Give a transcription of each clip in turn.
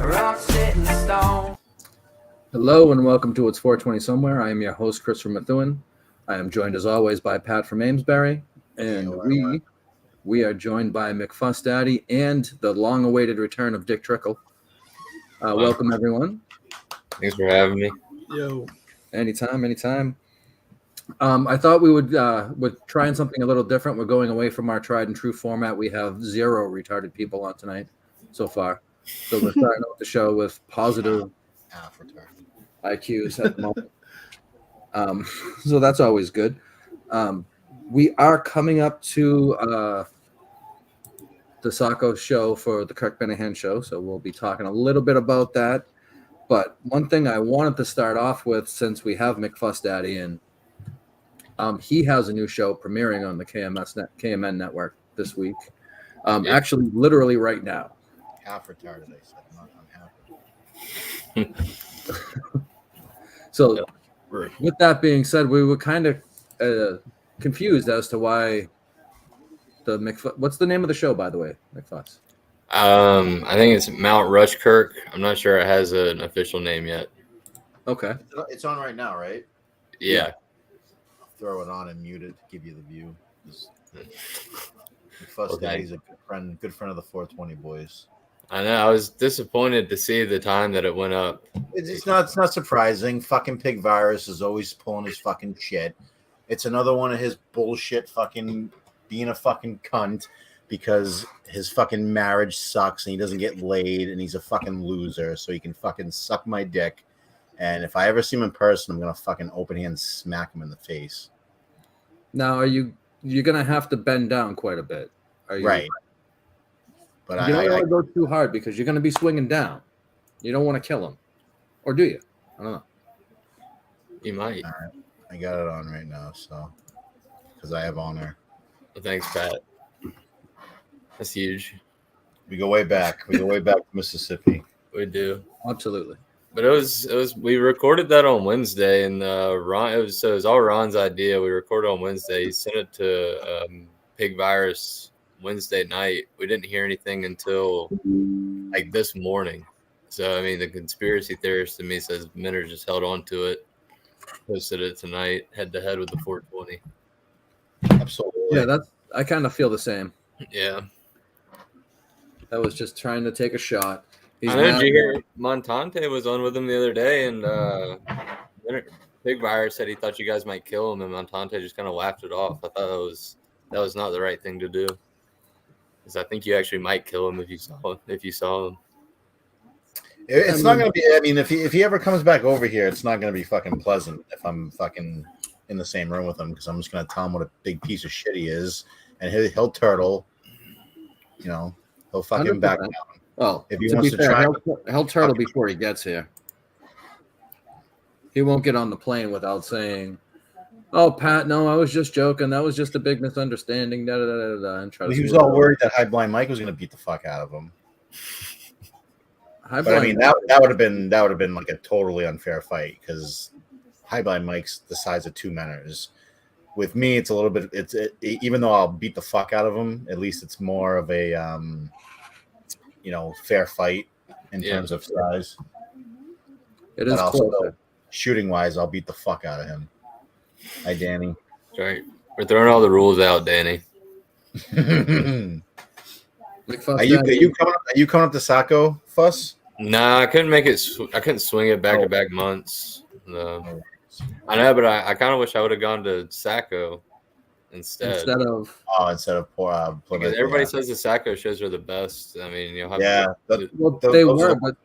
rock set in stone. Hello and welcome to It's 420 Somewhere. I am your host, Christopher Methuen. I am joined as always by Pat from Amesbury, and we are joined by McFuss Daddy and the long-awaited return of Dick Trickle. Welcome, everyone. Thanks for having me. Yo. Anytime. I thought we would trying something a little different. We're going away from our tried and true format. We have 0 retarded people on tonight so far. So we're starting out the show with positive IQs at the moment. So that's always good. We are coming up to the Saco show for the Kirk Benahan show, so we'll be talking a little bit about that. But one thing I wanted to start off with, since we have McFuss Daddy in, he has a new show premiering on the KMN network this week. Actually, literally right now. Half retarded, I said. I'm happy. So, with that being said, we were kind of confused as to why the McFuss. What's the name of the show, by the way, McFuss? I think it's Mount Rushkirk. I'm not sure it has an official name yet. Okay. It's on right now, right? Yeah. I'll throw it on and mute it to give you the view. McFuss Daddy's a good friend of the 420 boys. I know. I was disappointed to see the time that it went up. It's not surprising. Fucking Pig Virus is always pulling his fucking shit. It's another one of his bullshit fucking being a fucking cunt because his fucking marriage sucks and he doesn't get laid and he's a fucking loser, so he can fucking suck my dick. And if I ever see him in person, I'm gonna fucking open hand smack him in the face. Now, you're gonna have to bend down quite a bit. Are you? Right. But you don't want to go too hard because you're going to be swinging down. You don't want to kill him. Or do you? I don't know. You might. All right. I got it on right now, so because I have honor. Well, thanks, Pat. That's huge. We go way back. To Mississippi. We do. Absolutely. But it was we recorded that on Wednesday, and Ron. It was all Ron's idea. We recorded on Wednesday. He sent it to Pig Virus Wednesday night. We didn't hear anything until like this morning. So I mean, the conspiracy theorist in me says Minter just held on to it, posted it tonight, head to head with the 420. Absolutely. Yeah, I kind of feel the same. Yeah, that was just trying to take a shot. I know. Did you hear Montante was on with him the other day, and Big Virus said he thought you guys might kill him, and Montante just kind of laughed it off. I thought that was not the right thing to do. Because I think you actually might kill him if you saw him. It's not going to be. I mean, if he ever comes back over here, it's not going to be fucking pleasant if I'm fucking in the same room with him, because I'm just going to tell him what a big piece of shit he is, and he'll turtle. You know, he'll fucking 100%. Back down. Well, if he wants to try, he'll turtle before he gets here. He won't get on the plane without saying, "Oh, Pat, no, I was just joking. That was just a big misunderstanding." Da, da, da, da, and he was all worried that High Blind Mike was going to beat the fuck out of him. But I mean, that would have been like a totally unfair fight because High Blind Mike's the size of 2 Mentors. With me, it's a little bit. Even though I'll beat the fuck out of him, at least it's more of a fair fight in terms of size. It is close. Shooting wise, I'll beat the fuck out of him. Hi, Danny. That's right. We're throwing all the rules out, Danny. Are you coming up to Saco, Fuss? Nah, I couldn't make it. I couldn't swing it back to back months. No. I know, but I kind of wish I would have gone to Saco instead of Plymouth. Everybody says the Saco shows are the best. I mean, you'll have they were, but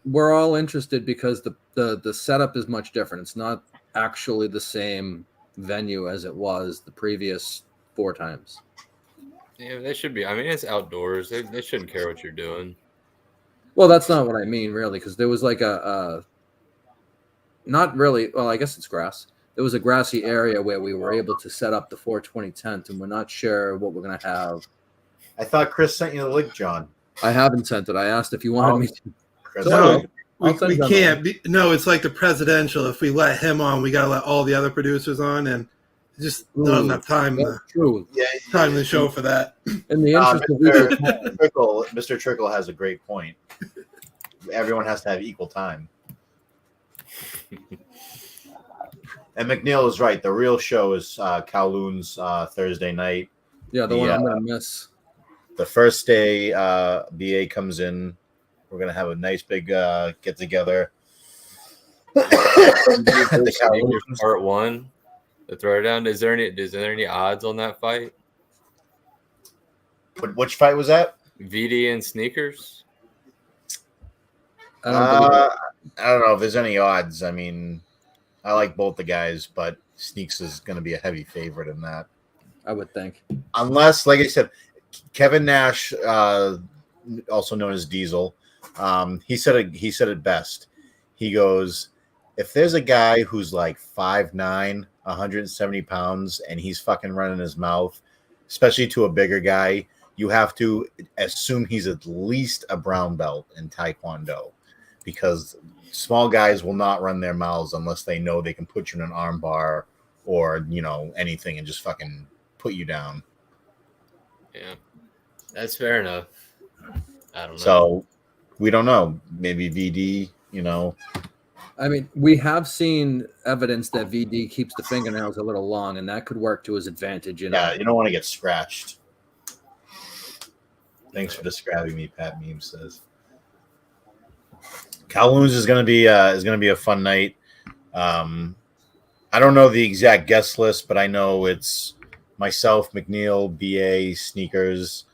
we're all interested because the setup is much different. It's not actually the same venue as it was the previous 4 times. Yeah, they should be. I mean, it's outdoors. They shouldn't care what you're doing. Well, that's not what I mean, really, because there was like not really. Well, I guess it's grass. There was a grassy area where we were able to set up the 420 tent, and we're not sure what we're going to have. I thought Chris sent you the link, John. I haven't sent it. I asked if you wanted me to. No, we can't. No, it's like the presidential. If we let him on, we got to let all the other producers on, and just not enough time. Time in the show for that. In the interest of Mr. Trickle has a great point. everyone has to have equal time. And McNeil is right. The real show is Kowloon's Thursday night. Yeah, the one I'm going to miss. The first day BA comes in, we're going to have a nice big get together. Part 1, the throwdown. Is there any odds on that fight? Which fight was that? VD and Sneakers. I don't know if there's any odds. I mean, I like both the guys, but Sneaks is going to be a heavy favorite in that. I would think, unless, like I said, Kevin Nash, also known as Diesel, he said it best. He goes, if there's a guy who's like 5'9", 170 pounds, and he's fucking running his mouth, especially to a bigger guy, you have to assume he's at least a brown belt in Taekwondo, because small guys will not run their mouths unless they know they can put you in an arm bar or, anything and just fucking put you down. Yeah, that's fair enough. I don't know. So we don't know. Maybe VD, I mean, we have seen evidence that VD keeps the fingernails a little long, and that could work to his advantage. Yeah, you don't want to get scratched. Thanks for describing me, Pat Meme says. Kowloon's is gonna be a fun night. I don't know the exact guest list, but I know it's myself, McNeil, BA, Sneakers,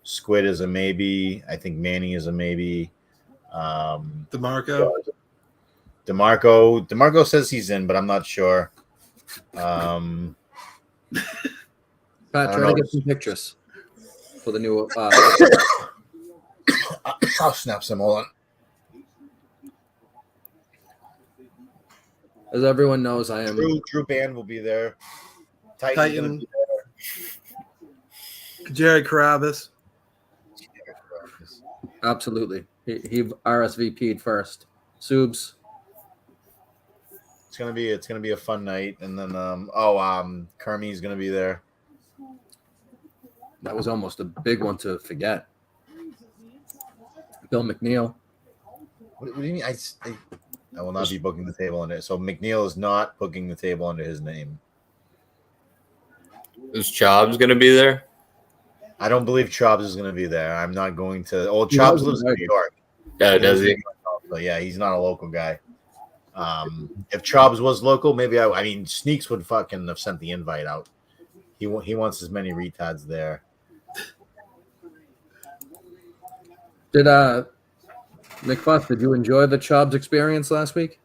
Squid is a maybe. I think Manny is a maybe. DeMarco says he's in, but I'm not sure. Pat, try to get some pictures for the new. I'll snap some. Hold on. As everyone knows, I am. Drew Band will be there. Titan. Jared Carabas. Absolutely. He RSVP'd first. Subs. It's gonna be a fun night, and then Kermie's gonna be there. That was almost a big one to forget. Bill McNeil. What do you mean? I will not be booking the table under it. So McNeil is not booking the table under his name. Is Chobbs going to be there? I don't believe Chobbs is going to be there. I'm not going to. Oh, Chobbs lives in New York. Yeah, does he? But yeah, he's not a local guy. If Chobbs was local, maybe I mean, Sneaks would fucking have sent the invite out. He wants as many retards there. Did McFuss, did you enjoy the Chobbs experience last week?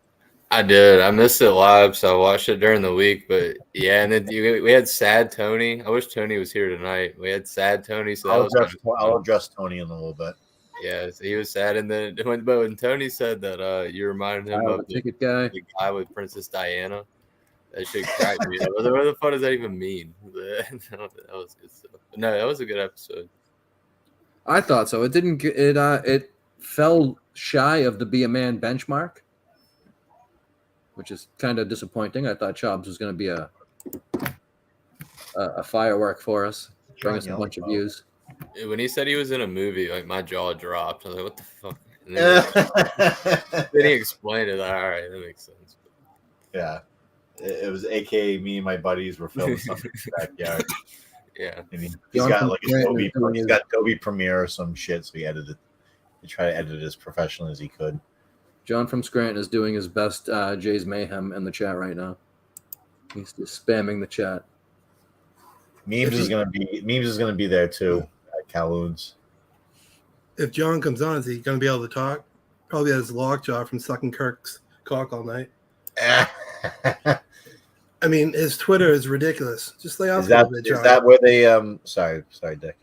I did. I missed it live, so I watched it during the week. But yeah, and then we had Sad Tony. I wish Tony was here tonight. We had Sad Tony. So I'll address Tony in a little bit. Yeah, so he was sad. And then when Tony said that you reminded him of the guy with Princess Diana, that shit cracked me up. What the fuck does that even mean? That was good stuff. No, that was a good episode. I thought so. It fell shy of the Be a Man benchmark, which is kind of disappointing. I thought Chobbs was going to be a firework for us, bring us a bunch of views. When he said he was in a movie, like my jaw dropped. I was like, "What the fuck?" And then he explained it. Like, all right, that makes sense. Yeah, it was AKA me and my buddies were filming something in the backyard. Yeah, I mean, he's got Adobe Premiere or some shit, so he edited. He tried to edit it as professionally as he could. John from Scranton is doing his best Jay's Mayhem in the chat right now. He's just spamming the chat. Memes is gonna be there too at Kowloon's. If John comes on, is he gonna be able to talk? Probably has lockjaw from sucking Kirk's cock all night. I mean, his Twitter is ridiculous. Just lay off a bit, John. Is that where they sorry, Dick.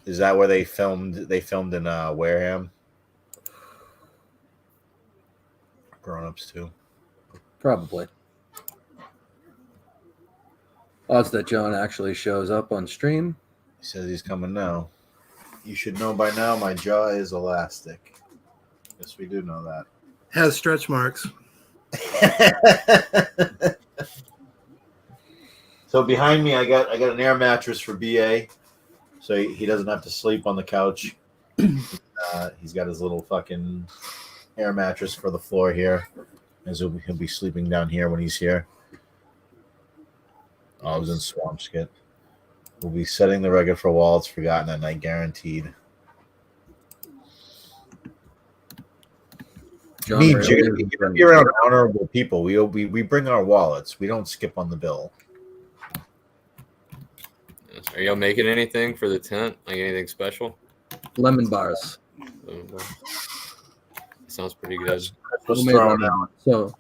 Is that where they filmed? They filmed in Wareham. Grown-ups too. Probably. Odds that John actually shows up on stream. He says he's coming now. You should know by now my jaw is elastic. Yes, we do know that. Has stretch marks. So behind me, I got an air mattress for BA. so he doesn't have to sleep on the couch. He's got his little fucking air mattress for the floor here, as he'll be sleeping down here when he's here. Oh, I was in Swamp Skit. We'll be setting the record for Wallets Forgotten that night, guaranteed. John Me, Ray Jiggy, Williams if you're around honorable people, we bring our wallets. We don't skip on the bill. Are y'all making anything for the tent? Like anything special? lemon bars. Sounds pretty good. Was Who made thrown lemon out. bars? So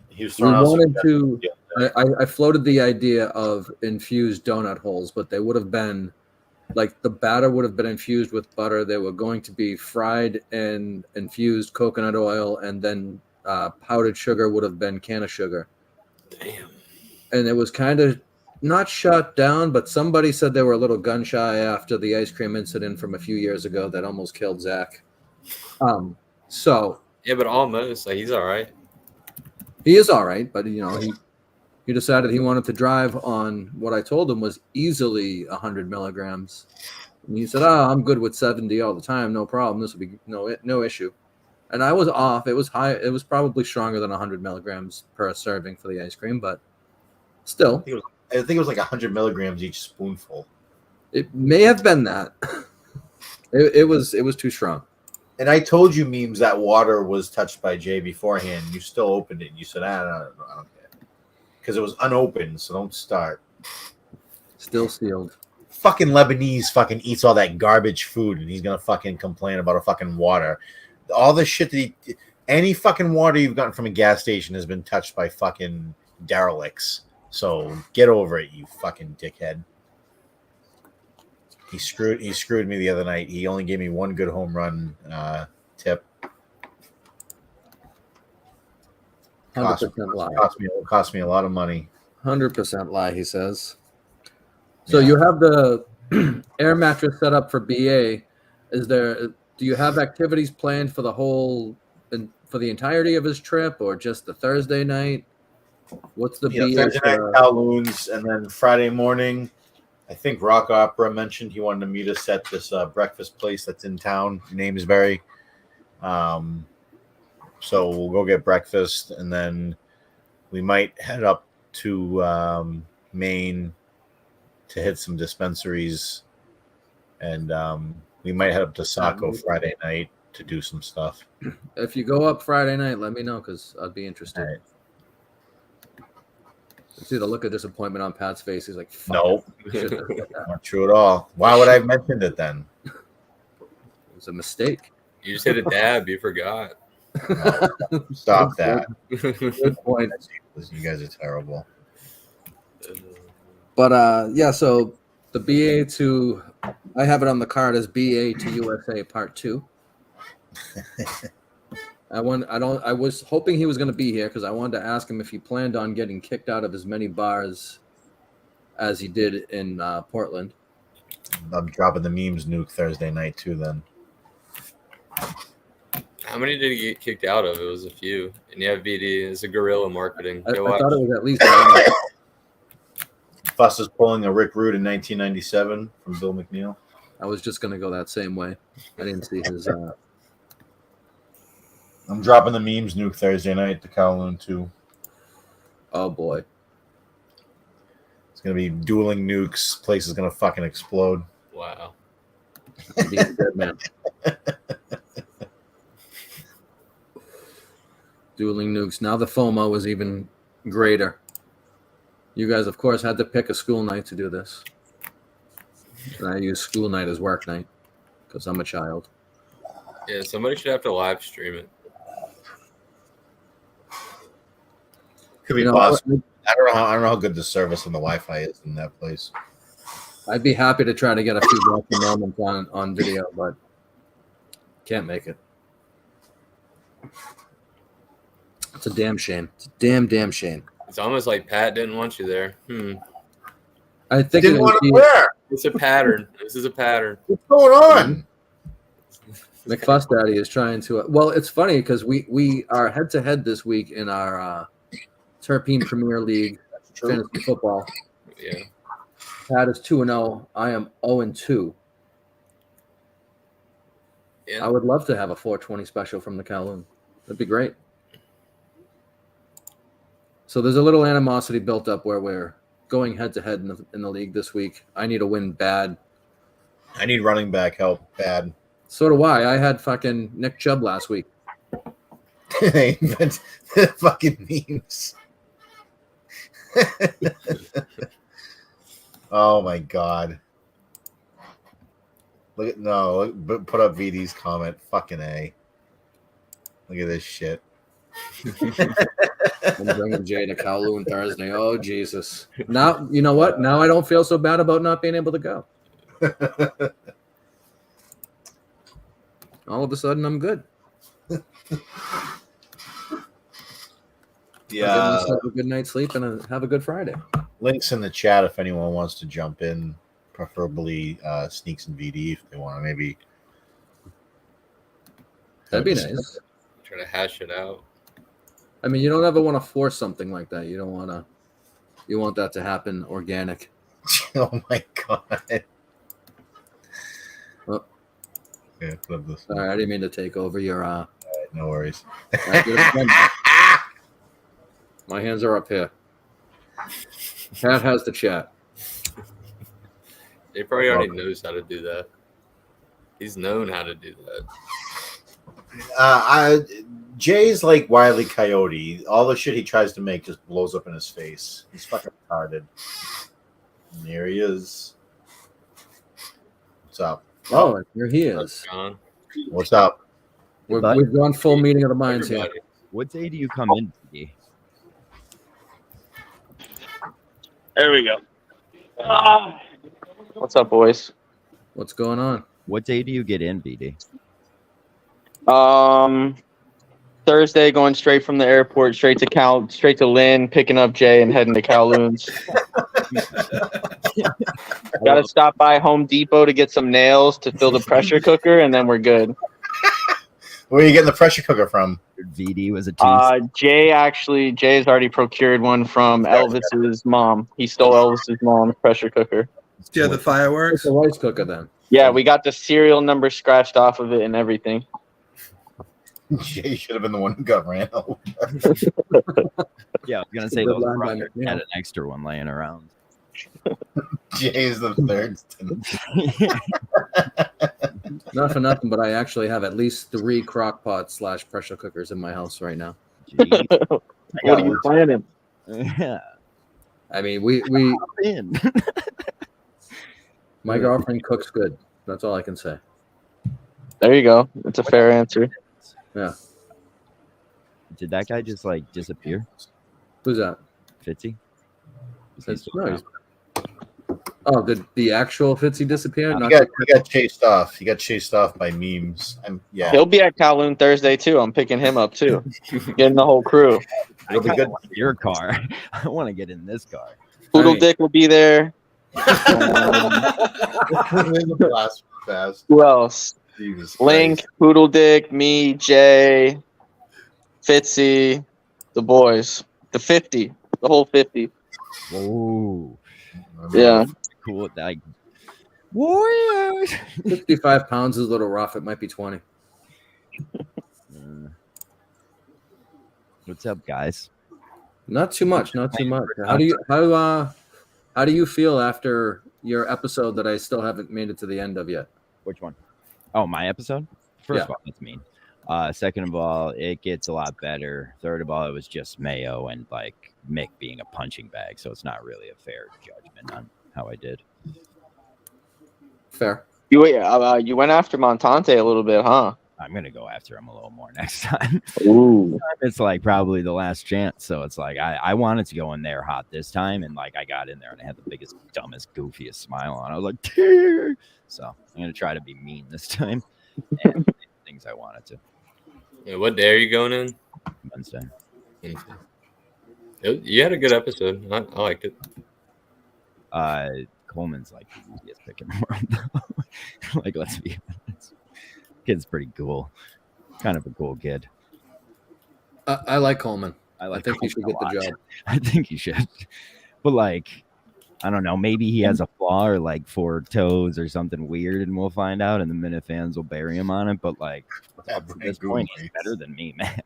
He was we throwing out some wanted to. Yeah. I floated the idea of infused donut holes, but they would have been like the batter would have been infused with butter. They were going to be fried in infused coconut oil, and then powdered sugar would have been can of sugar. Damn. And it was kind of not shut down, but somebody said they were a little gun shy after the ice cream incident from a few years ago that almost killed Zach. So Yeah, but almost. Like he's all right. he is all right, but he decided he wanted to drive on what I told him was easily 100 milligrams. And he said, "Oh, I'm good with 70 all the time, no problem. This will be no issue." And I was off. It was high. It was probably stronger than 100 milligrams per serving for the ice cream, but still, I think it was like 100 milligrams each spoonful. it may have been that. It was too strong. And I told you, Memes, that water was touched by Jay beforehand. You still opened it. And you said, I don't care. Because it was unopened, so don't start. Still sealed. Fucking Lebanese fucking eats all that garbage food, and he's going to fucking complain about a fucking water. All the shit that any fucking water you've gotten from a gas station has been touched by fucking derelicts. So get over it, you fucking dickhead. He screwed me the other night. He only gave me one good home run tip. 100% lie. Cost me a lot of money. 100% lie, he says. So you have the air mattress set up for BA. Do you have activities planned for for the entirety of his trip, or just the Thursday night? What's the BA? Thursday night Kowloon's, and then Friday morning, I think Rock Opera mentioned he wanted to meet us at this breakfast place that's in town, Namesbury. So we'll go get breakfast, and then we might head up to Maine to hit some dispensaries, and we might head up to Saco Friday night to do some stuff. If you go up Friday night, let me know, because I'd be interested. Right. See the look of disappointment on Pat's face. He's like, fuck. Nope. Shouldn't have said that. Not true at all. Why would I have mentioned it then? It was a mistake. You just hit a dab. You forgot. Stop that. Good point. You guys are terrible. But yeah, so the BA to, I have it on the card as BA to USA Part 2. I was hoping he was going to be here because I wanted to ask him if he planned on getting kicked out of as many bars as he did in Portland. I'm dropping the Memes nuke Thursday night too. Then How many did he get kicked out of? It was a few. And you have VD. It's a guerrilla marketing. I Go watch. thought it was at least one. Fuss is pulling a Rick Rude in 1997 from Bill McNeil. I was just going to go that same way. I didn't see his. I'm dropping the Memes nuke Thursday night to Kowloon too. Oh boy. It's gonna be dueling nukes. Place is gonna fucking explode. Wow. Being a dead man. Dueling nukes. Now the FOMO is even greater. You guys, of course, had to pick a school night to do this. And I use school night as work night because I'm a child. Yeah, somebody should have to live stream it. Could be possible. I don't know how good the service and the Wi-Fi is in that place. I'd be happy to try to get a few walking moments on video, but can't make it. It's a damn shame. It's a damn shame. It's almost like Pat didn't want you there. I think Didn't want to wear. It's a pattern. This is a pattern. What's going on? McFuss Daddy is trying to. Well, it's funny because we are head to head this week in our Terpene Premier League fantasy football. Yeah. Pat is 2-0. I am 0-2. Yeah. I would love to have a 420 special from the Kowloon. That'd be great. So there's a little animosity built up where we're going head to head in the league this week. I need a win bad. I need running back help bad. So do I. I had fucking Nick Chubb last week. But fucking memes. Oh my god. Put up VD's comment. Fucking A. Look at this shit. I'm bringing Jay to Kowloon Thursday. Oh, Jesus. Now, you know what? Now I don't feel so bad about not being able to go. All of a sudden, I'm good. Yeah. Have a good night's sleep and have a good Friday. Links in the chat if anyone wants to jump in, preferably Sneaks and VD if they want to maybe. That'd be nice. Try to hash it out. I mean, you don't ever want to force something like that. You want that to happen organic. Oh my god. Oh. Yeah, put up this. Sorry, I didn't mean to take over your. All right, no worries. My hands are up here. Pat has the chat. He probably already knows how to do that. He's known how to do that. Jay's like Wile E. Coyote. All the shit he tries to make just blows up in his face. He's fucking retarded. And here he is. What's up? Oh, here he is. John. What's up? We've gone full meeting of the minds here. Everybody. What day do you come in, PD? There we go. What's up, boys? What's going on? What day do you get in, BD? Thursday, going straight from the airport, straight to Lynn, picking up Jay and heading to Kowloon's. Got to stop by Home Depot to get some nails to fill the pressure cooker, and then we're good. Where are you getting the pressure cooker from? VD was a tease. Jay's already procured one from Elvis's mom. He stole Elvis's mom's pressure cooker. Yeah, the fireworks. It's a rice cooker then. Yeah, we got the serial number scratched off of it and everything. Jay should have been the one who got ran over. Yeah, I was gonna say those brothers had an extra one laying around. Jay's the third. Not for nothing, but I actually have at least 3 crock pots / pressure cookers in my house right now. What are you planning? Yeah. I mean, we In. my girlfriend cooks good. That's all I can say. There you go. It's a fair answer. Yeah. Did that guy just like disappear? Who's that? Fitzy? Oh, did the actual Fitzy disappear? He got chased off. He got chased off by memes. Yeah. He'll be at Kowloon Thursday too. I'm picking him up too. Getting the whole crew. It'll be good. Your car. I want to get in this car. Poodle Dick will be there. Who else? Jesus Link, Christ. Poodle Dick, me, Jay, Fitzy, the boys. The 50. The whole 50. Whoa. Yeah. Cool. Like Warriors. 55 pounds is a little rough. It might be 20. What's up, guys? Not too much. Not too much. How do you feel after your episode that I still haven't made it to the end of yet? Which one? Oh, my episode? First Yeah. of all, that's mean. Second of all, it gets a lot better. Third of all, it was just Mayo and like Mick being a punching bag, so it's not really a fair judgment on how I did. Fair. You went after Montante a little bit, huh? I'm gonna go after him a little more next time. Ooh. It's like probably the last chance, so it's like I wanted to go in there hot this time, and like I got in there and I had the biggest, dumbest, goofiest smile on. I was like, "Tear!" So I'm gonna try to be mean this time and say the things I wanted to. Yeah, what day are you going in? Wednesday. You had a good episode. I liked it. Coleman's like the easiest pick in the world. Like, let's be honest. Kid's pretty cool. Kind of a cool kid. I like Coleman. I think he should get the job. I think he should. But like, I don't know. Maybe he has a flaw or like 4 toes or something weird, and we'll find out. And the minute fans will bury him on it. But like up to this point, he's better than me, man.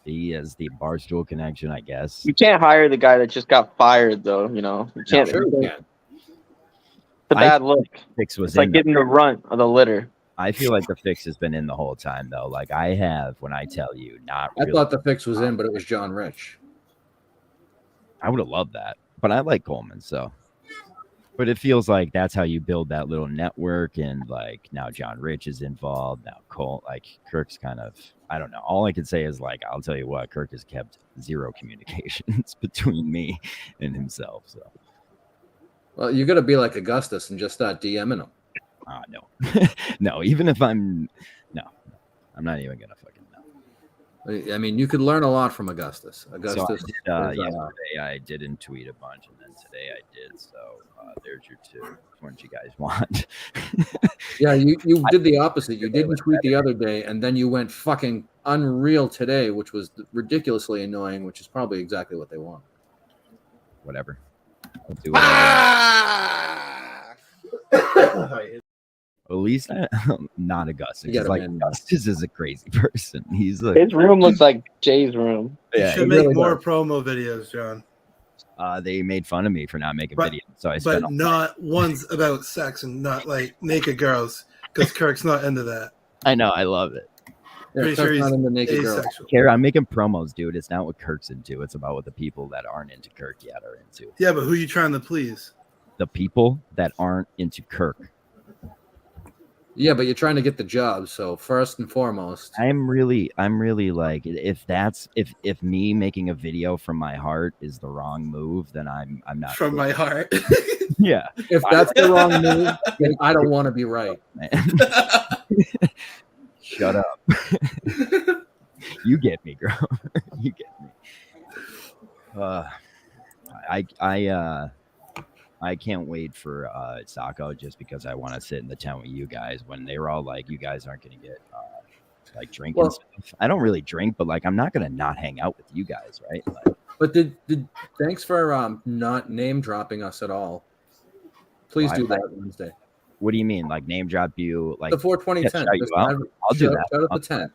He has the Barstool connection, I guess. You can't hire the guy that just got fired, though. You know, you can't. Sure you can. It's a bad look. Fix was It's like getting the runt of the litter. I feel like the fix has been in the whole time, though. Like I have, when I tell you, not. I thought the fix was in, but it was John Rich. I would have loved that, but I like Coleman, so. But it feels like that's how you build that little network, and like now John Rich is involved. Now Kirk's kind of, I don't know. All I can say is like, I'll tell you what, Kirk has kept zero communications between me and himself. So. Well, you're gonna be like Augustus and just start DMing him. No, no. Even if I'm not even gonna fucking know. I mean, you could learn a lot from Augustus. Augustus. So yesterday I didn't tweet a bunch, and then today I did. So there's your 2. Which one do you guys want? Yeah, you did the opposite. You didn't tweet the other day, and then you went fucking unreal today, which was ridiculously annoying, which is probably exactly what they want. Whatever. I'll do it. At least not Augustus. Like Augustus is a crazy person. He's like, his room looks like Jay's room. Yeah, you should make more promo videos, John. They made fun of me for not making videos, so I spent. But not ones about sex and not like naked girls, because Kirk's not into that. I know, I love it. Yeah, Pretty sure he's not into naked girls. I'm making promos, dude. It's not what Kirk's into. It's about what the people that aren't into Kirk yet are into. Yeah, but who are you trying to please? The people that aren't into Kirk. Yeah, but you're trying to get the job, so first and foremost. I'm really like, if me making a video from my heart is the wrong move, then I'm not from my heart. Yeah. If that's the wrong move, then I don't want to be right. Man. Shut up. You get me, girl. You get me. I can't wait for Sacco just because I want to sit in the tent with you guys when they were all like, you guys aren't going to get like drinking stuff. I don't really drink, but like I'm not going to not hang out with you guys, right? Like, but thanks for not name dropping us at all. Please do that Wednesday. What do you mean? Like name drop you? Like the 420 tent. I'll do that. Shout out the tent.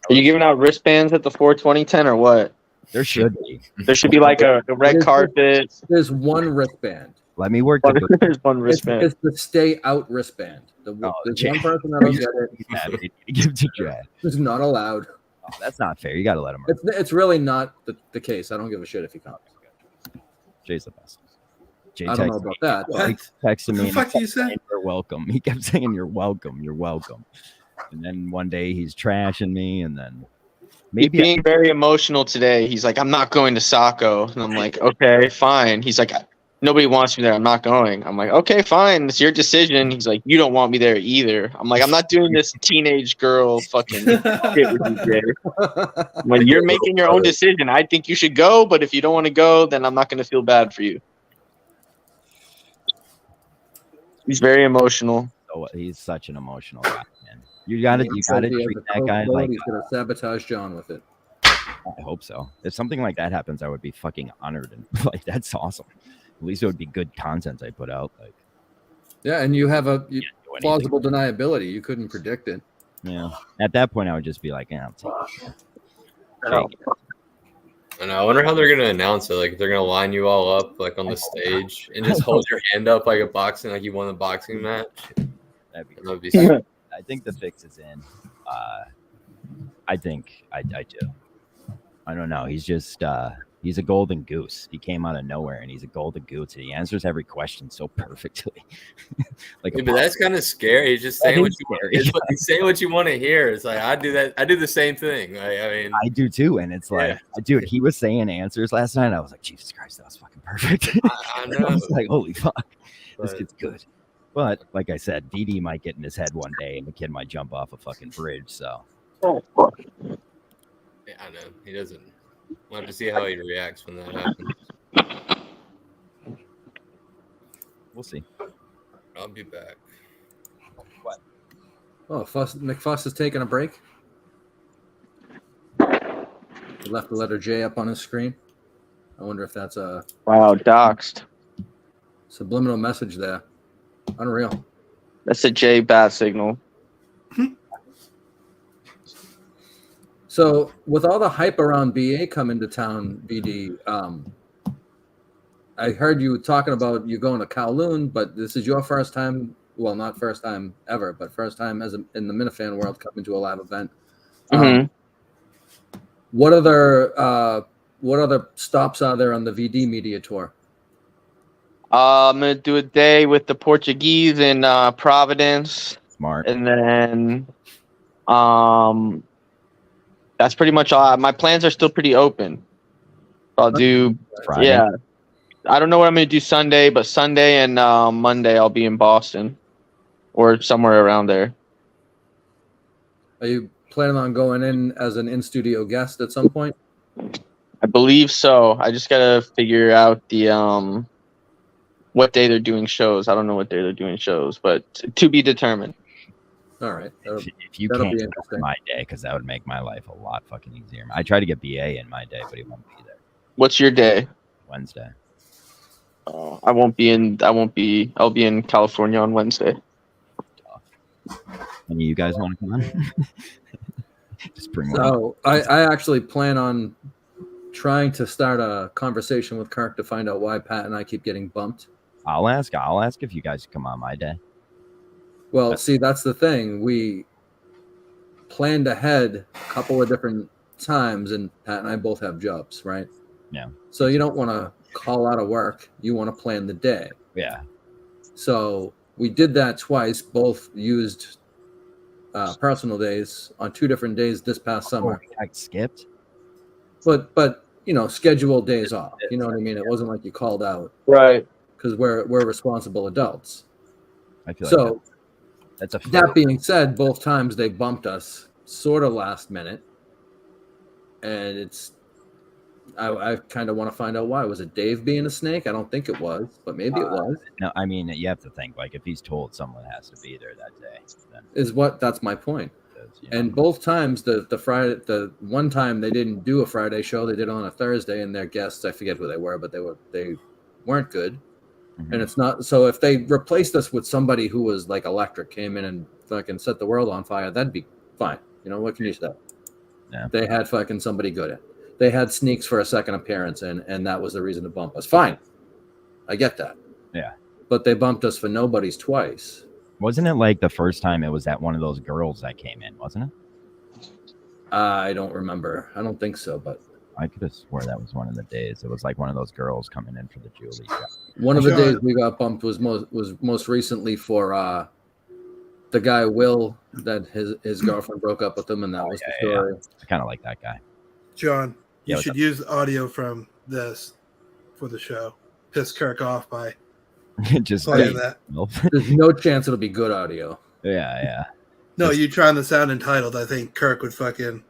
Are you giving out wristbands at the 420 tent or what? There should be. There should be like a red carpet. There's one wristband. Let me work. There's one wristband. It's the stay out wristband. There's one person that'll get it. Give to Jay. It's not allowed. Oh, that's not fair. You got to let him. It's really not the case. I don't give a shit if he comes. Jay's the best. Jay I don't know about that. Texted me. What the fuck you said? You're welcome. He kept saying, "You're welcome. You're welcome." And then one day he's trashing me, and then maybe he's being very emotional today. He's like, "I'm not going to Saco," and I'm like, "Okay, fine." He's like, "Nobody wants me there. I'm not going." I'm like, "Okay, fine. It's your decision." He's like, "You don't want me there either." I'm like, "I'm not doing this teenage girl fucking shit with you, Jay. When you're making your own decision, I think you should go. But if you don't want to go, then I'm not going to feel bad for you." He's very emotional. Oh, he's such an emotional guy, man. You got to treat that guy like. He's gonna sabotage John with it. I hope so. If something like that happens, I would be fucking honored and like that's awesome. At least it would be good content I put out. Like, yeah, and you have plausible deniability. You couldn't predict it. Yeah. At that point, I would just be like, "Yeah, I'll take it." And I wonder how they're gonna announce it. Like, if they're gonna line you all up like on the stage and just hold your hand up like a boxing, like you won the boxing match. That'd be sick. I think the fix is in. I think I do. I don't know. He's just he's a golden goose. He came out of nowhere and he's a golden goose. He answers every question so perfectly. Like, but that's kind of scary. He's just saying what you want. He's saying what you want to hear. It's like I do that. I do the same thing. I mean, I do too. And it's like, dude, he was saying answers last night. I was like, Jesus Christ, that was fucking perfect. I know. I was like, holy fuck, this kid's good. But like I said, DD might get in his head one day, and the kid might jump off a fucking bridge. So, yeah, I know he doesn't. We'll have to see how he reacts when that happens. We'll see. I'll be back. What? Oh, McFuss is taking a break. What left the letter J up on his screen. I wonder if that's a doxed. subliminal message there. Unreal. That's a J bat signal. So with all the hype around BA coming to town, BD, I heard you talking about you going to Kowloon, but this is your first time. Well, not first time ever, but first time in the Minifan world coming to a live event. What other stops are there on the VD Media Tour? I'm gonna do a day with the Portuguese in Providence. Smart. And then that's pretty much all. My plans are still pretty open. I'll do Friday. Yeah. I don't know what I'm gonna do Sunday, but Sunday and Monday I'll be in Boston or somewhere around there. Are you planning on going in as an in-studio guest at some point? I believe so. I just gotta figure out the what day they're doing shows. I don't know what day they're doing shows, but to be determined. All right. If you that'll can't be go interesting. on my day, because that would make my life a lot fucking easier. I tried to get BA in my day, but he won't be there. What's your day? Wednesday. I'll be in California on Wednesday. Any of you guys want to come on? Just bring one. So I actually plan on trying to start a conversation with Kirk to find out why Pat and I keep getting bumped. I'll ask if you guys come on my day. Well, see, that's the thing. We planned ahead a couple of different times, and Pat and I both have jobs, right? Yeah. So you don't want to call out of work. You want to plan the day. Yeah. So we did that twice. Both used personal days on 2 different days this past summer. I skipped. But scheduled days off. You know what I mean? It wasn't like you called out. Right. Because we're responsible adults. I feel So like that's a that being said, both times they bumped us sort of last minute. And I kind of want to find out why. Was it Dave being a snake? I don't think it was, but maybe it was. No, I mean, you have to think, like, if he's told someone has to be there that day, then That's my point. And both times, the one time they didn't do a Friday show, they did it on a Thursday, and their guests, I forget who they were, but they weren't good. Mhm. And it's not so if they replaced us with somebody who was like electric, came in and fucking set the world on fire, that'd be fine. What can you say? Yeah. They had fucking somebody good at. They had Sneaks for a second appearance, and that was the reason to bump us. Fine, I get that. Yeah. But they bumped us for nobodies twice. Wasn't it like the first time it was that one of those girls that came in, wasn't it? I don't remember. I don't think so, but I could have swore that was one of the days. It was like one of those girls coming in for the Julie show. one of the days we got bumped was most recently for the guy Will, that his girlfriend broke up with him, and that was the story. Yeah. I kind of like that guy. John, you Yeah, should use the audio from this for the show. Piss Kirk off by Just playing that. There's no chance it'll be good audio. Yeah. No, you trying the sound entitled. I think Kirk would fucking.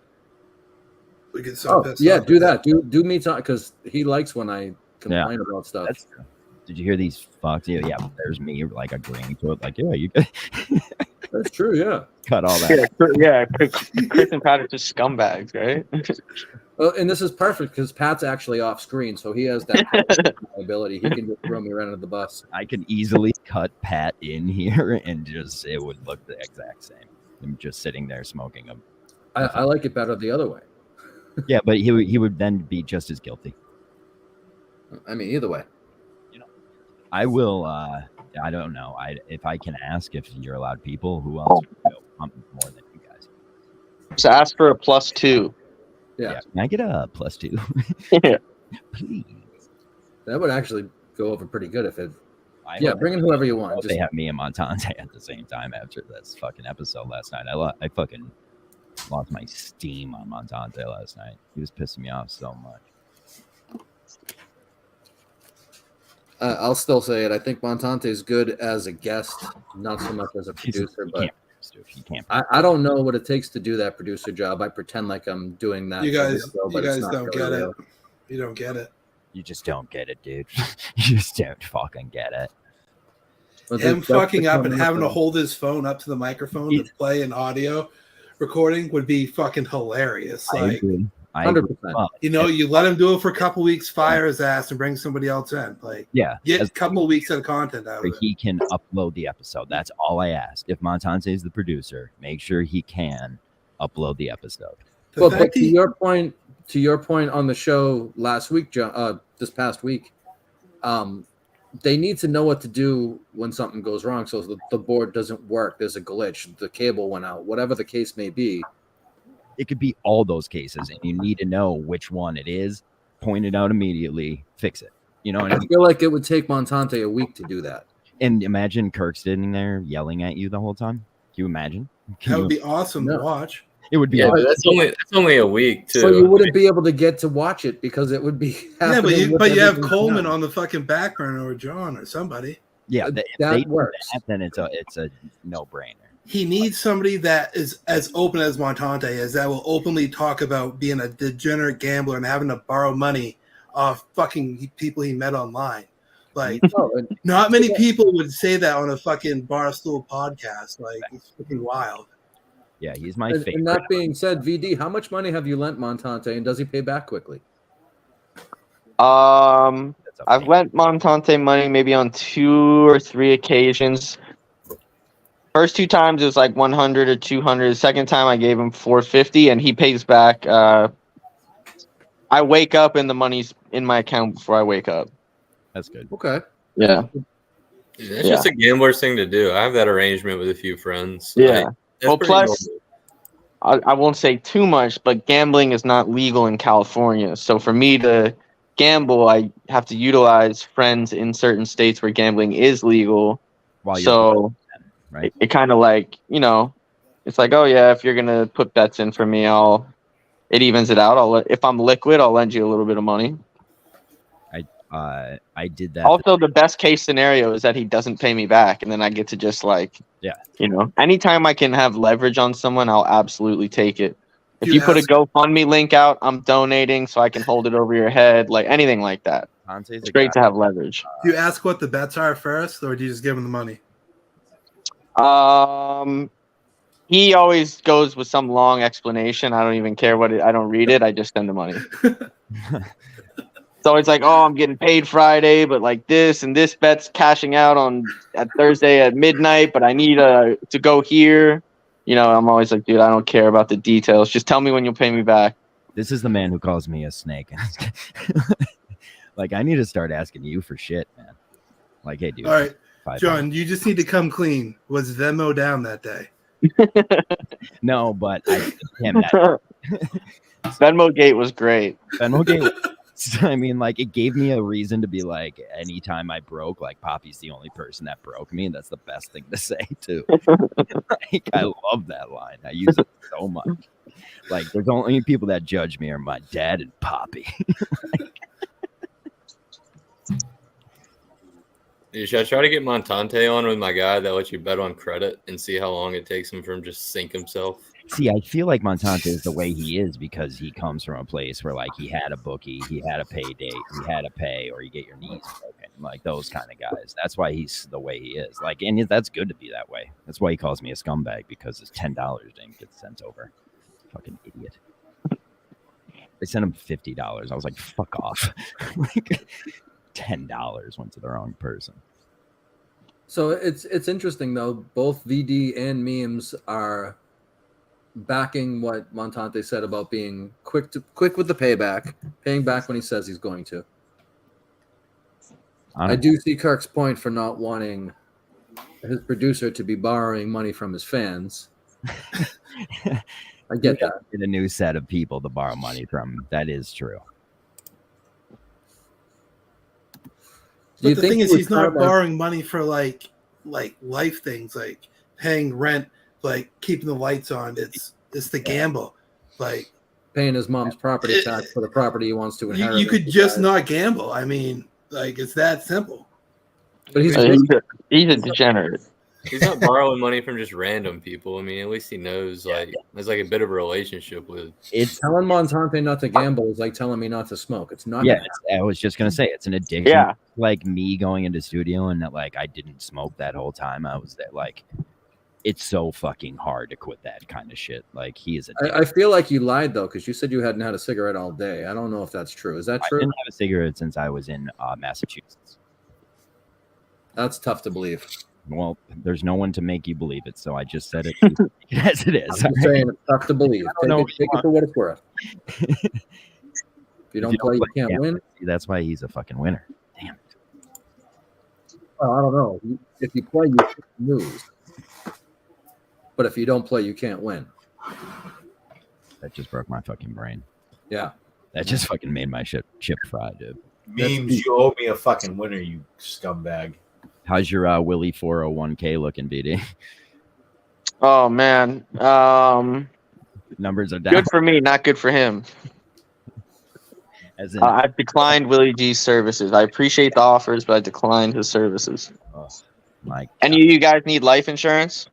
We get so pissed off do with that. Do me talk, because he likes when I complain about stuff. That's true. Did you hear these fucks? Yeah, but there's me like agreeing to it. Like, yeah, you could That's true. Yeah. cut all that. Yeah. Chris and Pat are just scumbags, right? Well, and this is perfect because Pat's actually off screen, so he has that ability. He can just throw me right under the bus. I could easily cut Pat in here and just it would look the exact same. Him just sitting there smoking a. I like it better the other way. Yeah, but he would then be just as guilty. I mean, either way. I will. I don't know. If I can ask if you're allowed people, who else would go pump more than you guys? So ask for a +2. Yeah. Can I get a +2? Yeah. Please. That would actually go over pretty good if it. I Yeah, hope- bring in whoever you I want. hope Just, they have me and Montante at the same time after this fucking episode last night. I fucking lost my steam on Montante last night. He was pissing me off so much. I'll still say it. I think Montante is good as a guest, not so much as a producer. But You can't. I don't know what it takes to do that producer job. I pretend like I'm doing that. You guys, but it's not don't really get it. real. You don't get it. You just don't get it, dude. You just don't fucking get it. But Him that's the fucking up and problem having to with hold his phone up to the microphone to play an audio recording would be fucking hilarious. I Like, agree. I agree. 100%. Well, You let him do it for a couple weeks, fire his ass, and bring somebody else in. Like, yeah, get a couple weeks of content out of it. He can upload the episode. That's all I ask. If Montante is the producer, make sure he can upload the episode. But to your point on the show last week, John, this past week, they need to know what to do when something goes wrong. So the board doesn't work. There's a glitch. The cable went out. Whatever the case may be. It could be all those cases, and you need to know which one it is. Point it out immediately. Fix it. You know, I feel like it would take Montante a week to do that. And imagine Kirk sitting there yelling at you the whole time. Can you imagine? That would be awesome to watch. It would be. Yeah, but that's only a week too. So you wouldn't be able to get to watch it because it would be. Yeah, but you have Coleman on the fucking background or John or somebody. Yeah, that works. Then it's a no-brainer. He needs somebody that is as open as Montante is, that will openly talk about being a degenerate gambler and having to borrow money off fucking people he met online. Like, not many people would say that on a fucking Barstool podcast. Like, it's fucking wild. Yeah, he's my favorite. And that being said, VD, how much money have you lent Montante, and does he pay back quickly? I've lent Montante money maybe on 2 or 3 occasions. First 2 times it was like 100 or 200. The second time I gave him 450, and he pays back. I wake up and the money's in my account before I wake up. That's good. Okay. Yeah. It's just a gambler's thing to do. I have that arrangement with a few friends. Yeah. Well, plus, I won't say too much, but gambling is not legal in California. So for me to gamble, I have to utilize friends in certain states where gambling is legal. So right. It kind of like, it's like, oh yeah, if you're going to put bets in for me, it evens it out. If I'm liquid, I'll lend you a little bit of money. I did that. Also, the best case scenario is that he doesn't pay me back, and then I get to just anytime I can have leverage on someone, I'll absolutely take it. If you put a GoFundMe link out, I'm donating so I can hold it over your head, like anything like that. It's great to have leverage. Do you ask what the bets are first, or do you just give him the money? He always goes with some long explanation. I don't even care I don't read it. I just send the money. So it's like, oh, I'm getting paid Friday, but like this and this bet's cashing out at Thursday at midnight, but I need to go here. I'm always like, dude, I don't care about the details. Just tell me when you'll pay me back. This is the man who calls me a snake. Like, I need to start asking you for shit, man. Like, hey, dude. All right, John, you just need to come clean. Was Venmo down that day? No, but I him that. Venmo Gate was great. Venmo Gate. I mean, like, it gave me a reason to be like, anytime I broke, like, Poppy's the only person that broke me, and that's the best thing to say too. Like, I love that line. I use it so much. Like, there's only people that judge me are my dad and Poppy. Should I try to get Montante on with my guy that lets you bet on credit and see how long it takes him for him just sink himself? See, I feel like Montante is the way he is because he comes from a place where, like, he had a bookie, he had a pay date, he had to pay, or you get your knees broken, like those kind of guys. That's why he's the way he is. Like, and that's good to be that way. That's why he calls me a scumbag, because his $10 didn't get sent over. Fucking idiot. They sent him $50. I was like, fuck off. Like, $10 went to the wrong person. So it's interesting though. Both VD and memes are backing what Montante said about being quick with the payback, paying back when he says he's going to. I do see Kirk's point for not wanting his producer to be borrowing money from his fans. I get that. In a new set of people to borrow money from. That is true. But the thing is, he's not borrowing money for like life things, like paying rent, like keeping the lights on. It's the gamble, like paying his mom's property tax for the property he wants to inherit. You could just not gamble. I mean, like, it's that simple. But he's a degenerate. He's not borrowing money from just random people. I mean, at least he knows, like, there's like a bit of a relationship with. It's telling Montante not to gamble is like telling me not to smoke. It's not. Yeah, I was just gonna say it's an addiction. Yeah, like me going into studio and that, like, I didn't smoke that whole time. I was there, like, it's so fucking hard to quit that kind of shit. Like he is I feel like you lied though, because you said you hadn't had a cigarette all day. I don't know if that's true. Is that I true? didn't have a cigarette since I was in Massachusetts. That's tough to believe. Well, there's no one to make you believe it, so I just said it as it is. I'm saying it's tough to believe. Take it for what it's worth. If you don't play, you can't win. That's why he's a fucking winner. Damn. Well, I don't know. If you play, you lose. But if you don't play, you can't win. That just broke my fucking brain. Yeah. That just fucking made my chip fried, dude. Memes, you owe me a fucking winner, you scumbag. How's your Willie 401k looking, BD? Oh man, Numbers are down. good for me, not good for him. As in, I've declined Willie G's services. I appreciate the offers, but I declined his services. oh, my Any of you guys need life insurance?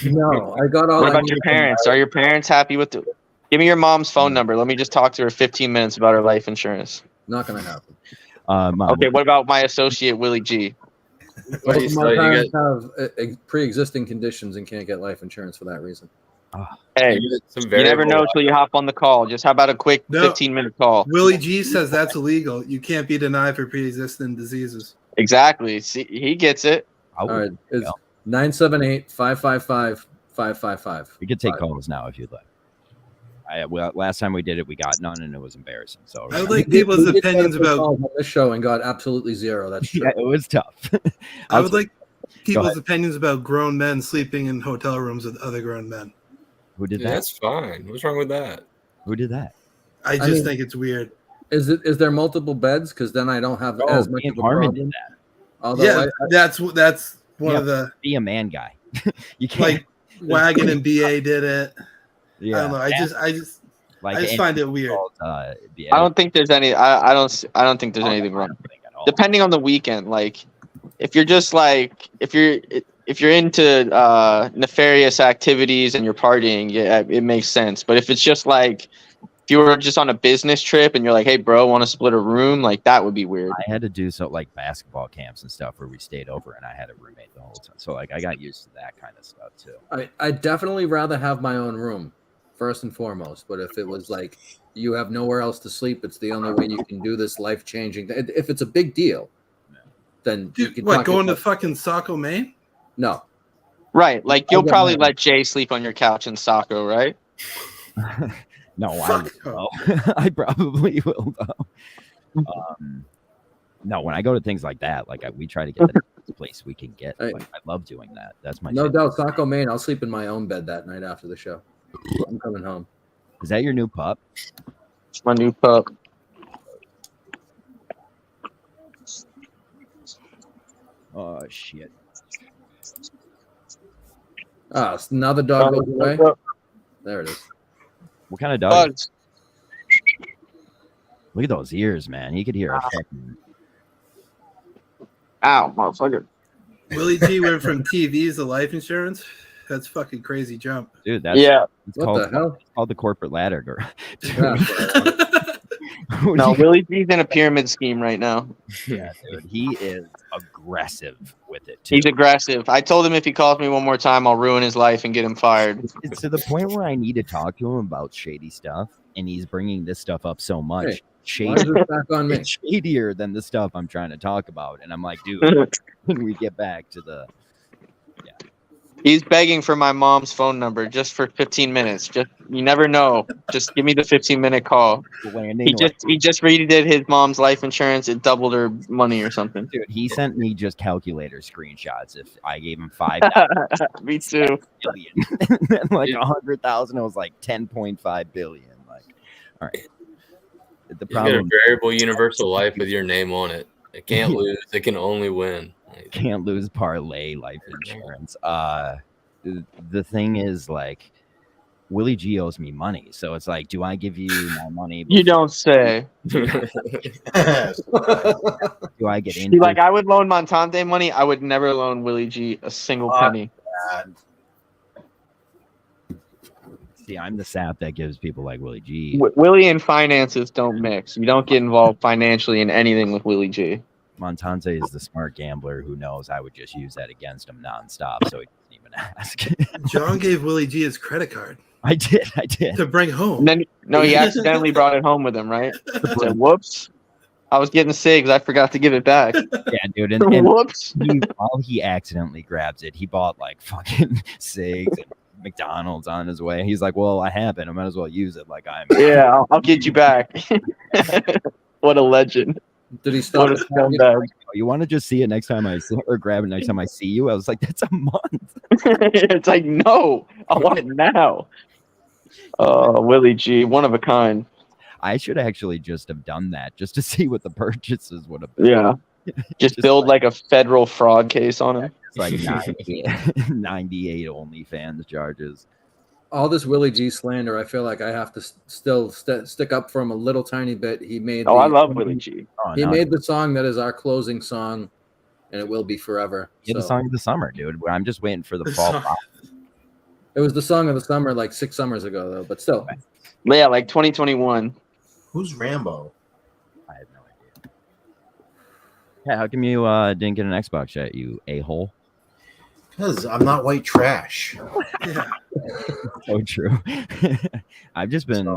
No, I got all What I about your need. parents? Are your parents happy with it? Give me your mom's phone number. Let me just talk to her 15 minutes about her life insurance. Not going to happen. Mom, Okay, what about my associate Willie G? What do you Both of my say? You parents got- have pre-existing conditions and can't get life insurance for that reason. Hey, you got some you never variable- know till you hop on the call. Just how about a quick No. 15-minute call? Willie G says that's illegal. You can't be denied for pre-existing diseases. Exactly. See, he gets it. I would- All right. It's go. 978-555-555. We could take Five. calls now if you'd like. Well, last time we did it, we got none, and it was embarrassing. So I would like people's We did opinions try to put about. calls on this show and got absolutely zero. That's true. yeah, it was tough. I would like ahead. people's opinions about grown men sleeping in hotel rooms with other grown men. Who did Yeah, that? that's fine. What's wrong with that? Who did that? I just mean- think it's weird. Is there multiple beds? Because then I don't have Oh, as much me of and a Harmon problem. did that. Although Yeah, that's one Yeah. of the Be a man guy. You can't. like Wagon and BA did it. yeah, I don't know. I just like I just find it weird. I don't think there's any. I don't think there's anything wrong. Depending on the weekend, like if you're just like if you're into nefarious activities and you're partying, yeah, it makes sense. But if it's just like if you were just on a business trip and you're like, hey, bro, want to split a room? Like that would be weird. I had to do so like basketball camps and stuff where we stayed over, and I had a roommate the whole time. So like I got used to that kind of stuff too. I'd definitely rather have my own room first and foremost. But if it was like you have nowhere else to sleep, it's the only way you can do this life-changing. If it's a big deal, then you Dude, can what, talk going to about- fucking Saco, Maine? No. Right. Like you'll get probably mad. let Jay sleep on your couch in Saco, right? No, Fuck. I probably will though. No, when I go to things like that, like we try to get the best place we can get. Hey. Like, I love doing that. That's my No shit. doubt, Saco, Maine. I'll sleep in my own bed that night after the show. I'm coming home. Is that your new pup? It's my new pup. Oh shit! Ah, so now the dog goes away. There it is. What kind of dog? Bugs. Look at those ears, man. He could hear a fucking. Ow, motherfucker. Willie G went from TVs to life insurance. That's fucking crazy jump. Dude, that's Yeah. It's What called, the hell? it's called the corporate ladder, girl. Yeah. No, Willie G's in a pyramid scheme right now. Yeah, dude, he is aggressive with it too. He's aggressive. I told him if he calls me one more time, I'll ruin his life and get him fired. It's to the point where I need to talk to him about shady stuff, and he's bringing this stuff up so much. Hey, Why is Shady, this back on me? it's shadier than the stuff I'm trying to talk about, and I'm like, dude, when we get back to the He's begging for my mom's phone number just for 15 minutes. Just you never know. Just give me the 15-minute call. landing, He just redid his mom's life insurance. It doubled her money or something. dude, he sent me just calculator screenshots. If I gave him 5 Me too. billion, and then like Yeah. 100,000, it was like 10.5 billion. Like, all right. The You get a problem variable universal life with your name on it. It can't Yeah. lose. It can only win. Like, can't lose parlay life insurance. The thing is, like, Willie G owes me money, so it's like, do I give you my money? You don't say. Do I get See, into like I would loan Montante money. I would never loan Willie G a single penny. See, I'm the sap that gives people like Willie G. Willie and finances don't mix. You don't get involved financially in anything with Willie G. Montante is the smart gambler who knows I would just use that against him nonstop, so he doesn't even even ask. John gave Willie G his credit card I did. to bring home. And then no, he accidentally brought it home with him, right? Said, "Whoops, I was getting cigs. I forgot to give it back." Yeah, dude. And Whoops. while he accidentally grabs it, he bought like fucking cigs and McDonald's on his way. He's like, "Well, I have it. I might as well use it." Like I'm. Yeah, I'll get you back. What a legend. Did he stop? What a scumbag. You want to just see it next time I see, or grab it next time I see you? I was like, "That's a month." It's like, no, I want it now. Willie G, one of a kind. I should actually just have done that just to see what the purchases would have been. Yeah. Just build like a federal fraud case on him. It's like 98 OnlyFans charges. All this Willie G slander, I feel like I have to still stick up for him a little tiny bit. He made. I love Willie G. He made the song that is our closing song, and it will be forever. Yeah, the song of the summer, dude. I'm just waiting for the fall. It was the song of the summer like 6 summers ago, though. But still, Yeah, like 2021. Who's Rambo? I have no idea. Yeah, how come you didn't get an Xbox yet, you a-hole? Because I'm not white trash. Yeah. So true. I've just been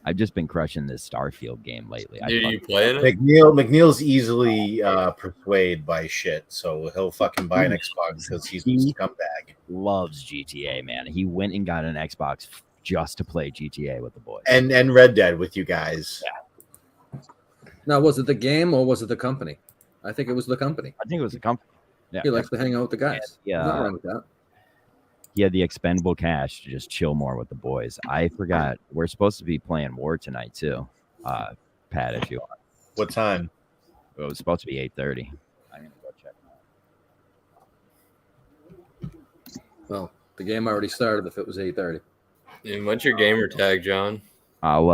I've just been crushing this Starfield game lately. Dude, you playing it? McNeil's easily persuaded by shit, so he'll fucking buy an Xbox because he's a scumbag. Loves GTA, man. He went and got an Xbox just to play GTA with the boys. And Red Dead with you guys. Yeah. now was it the game or was it the company? I think it was the company. I think it was a company. Yeah. He likes to hang out with the guys. Yeah. Nothing wrong with that. He had the expendable cash to just chill more with the boys. I forgot we're supposed to be playing War tonight too. Pat, if you want. What time? It was supposed to be 8:30. I'm gonna go check. Well, the game already started if it was 8:30. And what's your gamer tag, John? I'll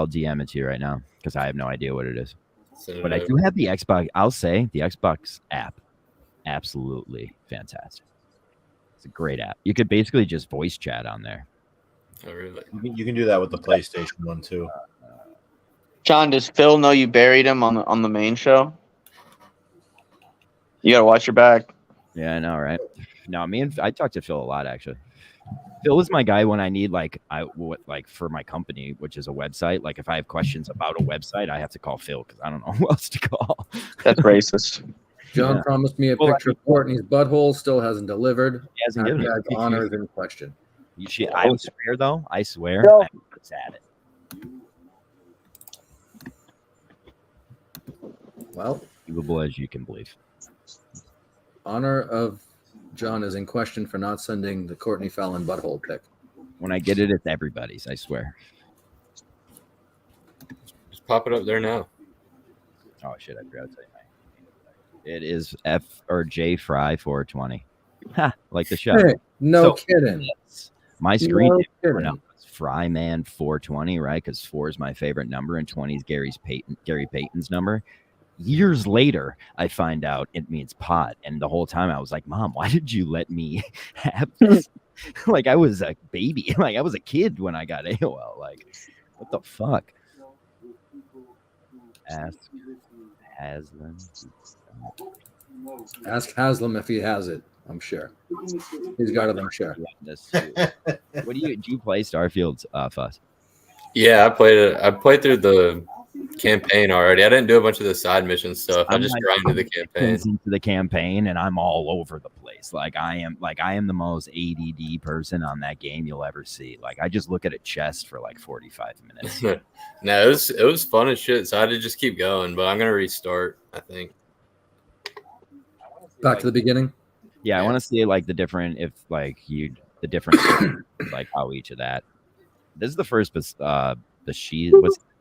DM it to you right now because I have no idea what it is. Send it But I over. do have the Xbox. I'll say the Xbox app, absolutely fantastic. It's a great app. You could basically just voice chat on there. Oh, really? You can do that with the PlayStation one too. John, does Phil know you buried him on the main show? You gotta watch your back. Yeah, I know, right? No, I talk to Phil a lot actually. Phil is my guy when I need like for my company, which is a website. Like if I have questions about a website, I have to call Phil because I don't know who else to call. That's racist. John Yeah. promised me a Well, picture of Courtney's butthole. Still hasn't delivered. He hasn't given That it. guy's honor is in question. You should. I swear though. I swear. Phil. I was at it. Well, Believable as you can believe. honor of John is in question for not sending the Courtney Fallon butthole pic. When I get it, it's everybody's. I swear. Just pop it up there now. Oh shit! I forgot to tell you. It is F or J Fry 420. Ha! Like the show. Hey, no So- kidding. Yes. My screen No name for kidding. now is Fryman 420, right? Because 4 is my favorite number and 20 is Gary Payton's number. Years later, I find out it means pot, and the whole time I was like, "Mom, why did you let me have this?" Like I was a baby, like I was a kid when I got AOL. Like, what the fuck? Ask Haslam. Ask Haslam if he has it. I'm sure. He's got it, I'm sure. What do you play Starfield, Fuss? Yeah, I played it. I played through the campaign already. I didn't do a bunch of the side mission stuff. I I'm just like grinded the campaign. into the campaign, and I'm all over the place. Like I am the most ADD person on that game you'll ever see. Like I just look at a chest for like 45 minutes. No, it was fun as shit. So I had to just keep going, but I'm gonna restart. I think. Back to the beginning. Yeah, I want to see like the different like how each of that. This is the first Bethesda.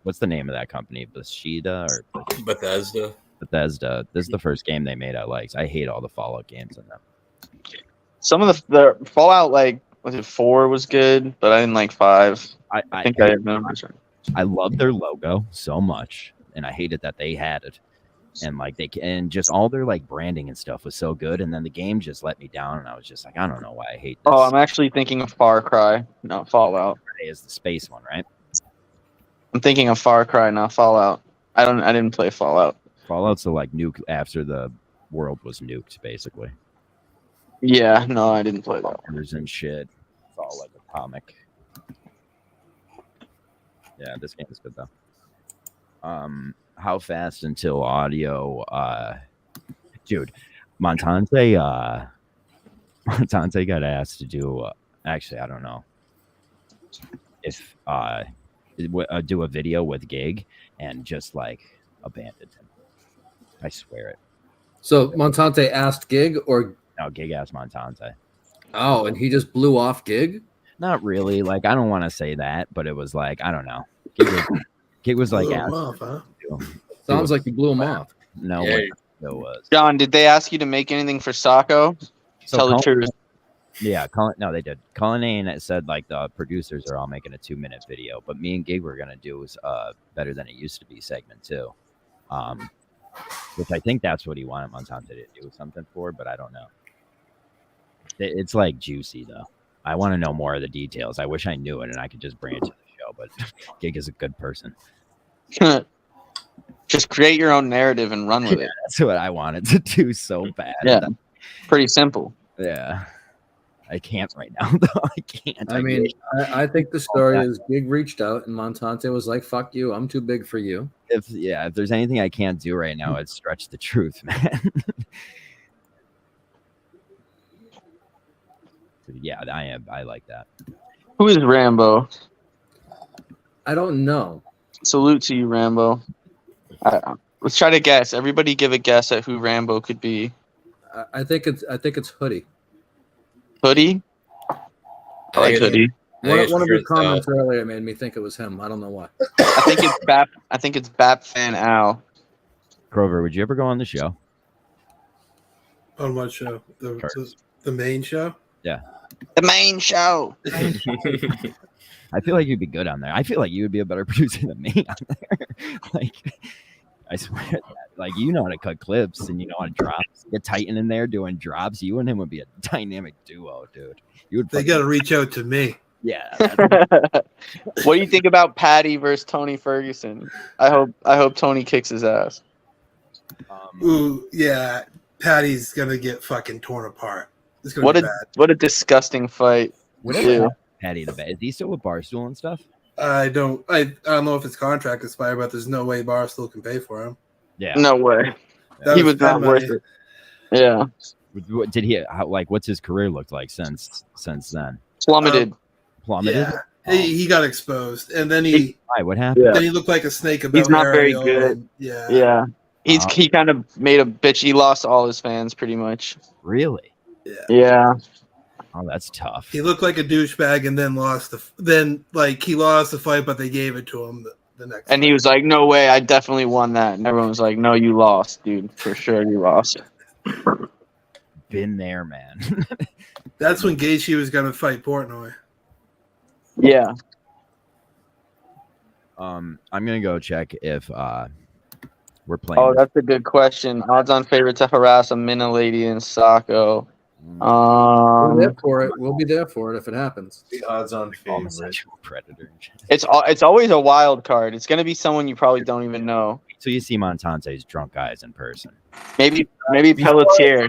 What's the name of that company? Bethesda or Bethesda. Bethesda. This is the first game they made I liked. I hate all the Fallout games in them. Some of the Fallout, like, was it 4 was good, but I didn't like 5. I think I remember. I love their logo so much, and I hated that they had it. And like and just all their like branding and stuff was so good, and then the game just let me down, and I was just like, I don't know why I hate this. Oh, I'm actually thinking of Far Cry, not Fallout. Is the space one, right? I'm thinking of Far Cry, not Fallout. I didn't play Fallout. Fallout's the like nuke after the world was nuked, basically. Yeah, no, I didn't play that. Bunkers and shit. It's all like atomic. Yeah, this game is good though. How fast until audio? Dude, Montante got asked to do. Actually, I don't know if do a video with Gig and just like abandoned him. I swear it. So Montante asked Gig, or No, Gig asked Montante. oh, and he just blew off Gig. Not really. Like, I don't want to say that, but it was like, I don't know. Gig was like, Blew him asked off, huh? to do- Sounds like you blew him off. no, Yeah. what it was. John, did they ask you to make anything for Sacco? So Tell the Colin- truth. Yeah, no, they did. Cullinane said like the producers are all making a 2-minute video, but me and Gig were gonna do better than it used to be segment 2, which I think that's what he wanted Montante to do something for, but I don't know. It's like juicy though. I want to know more of the details. I wish I knew it and I could just bring it to the show, but Gig is a good person. Just create your own narrative and run with Yeah, it. that's what I wanted to do so bad. Yeah. Pretty simple. Yeah. I can't right now though. I can't. I mean, I think the story is Gig reached out and Montante was like, "Fuck you, I'm too big for you." if there's anything I can't do right now, it's stretch the truth, man. Yeah, I like that. Who is Rambo? I don't know. Salute to you, Rambo. Let's try to guess. Everybody give a guess at who Rambo could be. I think it's Hoodie. Hoodie? I like Hoodie. One of your comments earlier made me think it was him. I don't know why. I think it's Bap Fan Al. Grover, would you ever go on the show? On what show? The main show? Yeah. The main show. I feel like you'd be good on there. I feel like you would be a better producer than me on there. Like, I swear that. Like, you know how to cut clips and you know how to drop. Get Titan in there doing drops. You and him would be a dynamic duo, dude. You would. They got to reach out to me. Yeah. What do you think about Patty versus Tony Ferguson? I hope Tony kicks his ass. Ooh, yeah. Patty's gonna get fucking torn apart. It's gonna be bad. What a disgusting fight. Whatever. Patty the best. Is he still with Barstool and stuff? I don't know if his contract expired, but there's no way Barstool can pay for him. Yeah. No way. That He was that not worth it. Yeah. Did he like? What's his career looked like since then? Plummeted. Plummeted. Yeah. He got exposed, and then he Why? What happened? then he looked like a snake about He's not very Ariel, good. and- yeah. Yeah. He kind of made a bitch. He lost all his fans pretty much. Really? Yeah. Oh, that's tough. He looked like a douchebag, and then lost he lost the fight, but they gave it to him the next. And he was like, "No way, I definitely won that." And everyone was like, "No, you lost, dude. For sure, you lost." Been there, man. That's when Gaethje was gonna fight Portnoy. Yeah. I'm gonna go check if we're playing. Oh, that's a good question. Odds-on favorite to harass a Minna lady in Saco. We're there for it. We'll be there for it if it happens. The odds-on favorite. Homosexual predator. It's always a wild card. It's gonna be someone you probably don't even know. So you see Montante's drunk guys in person. Maybe Pelletier.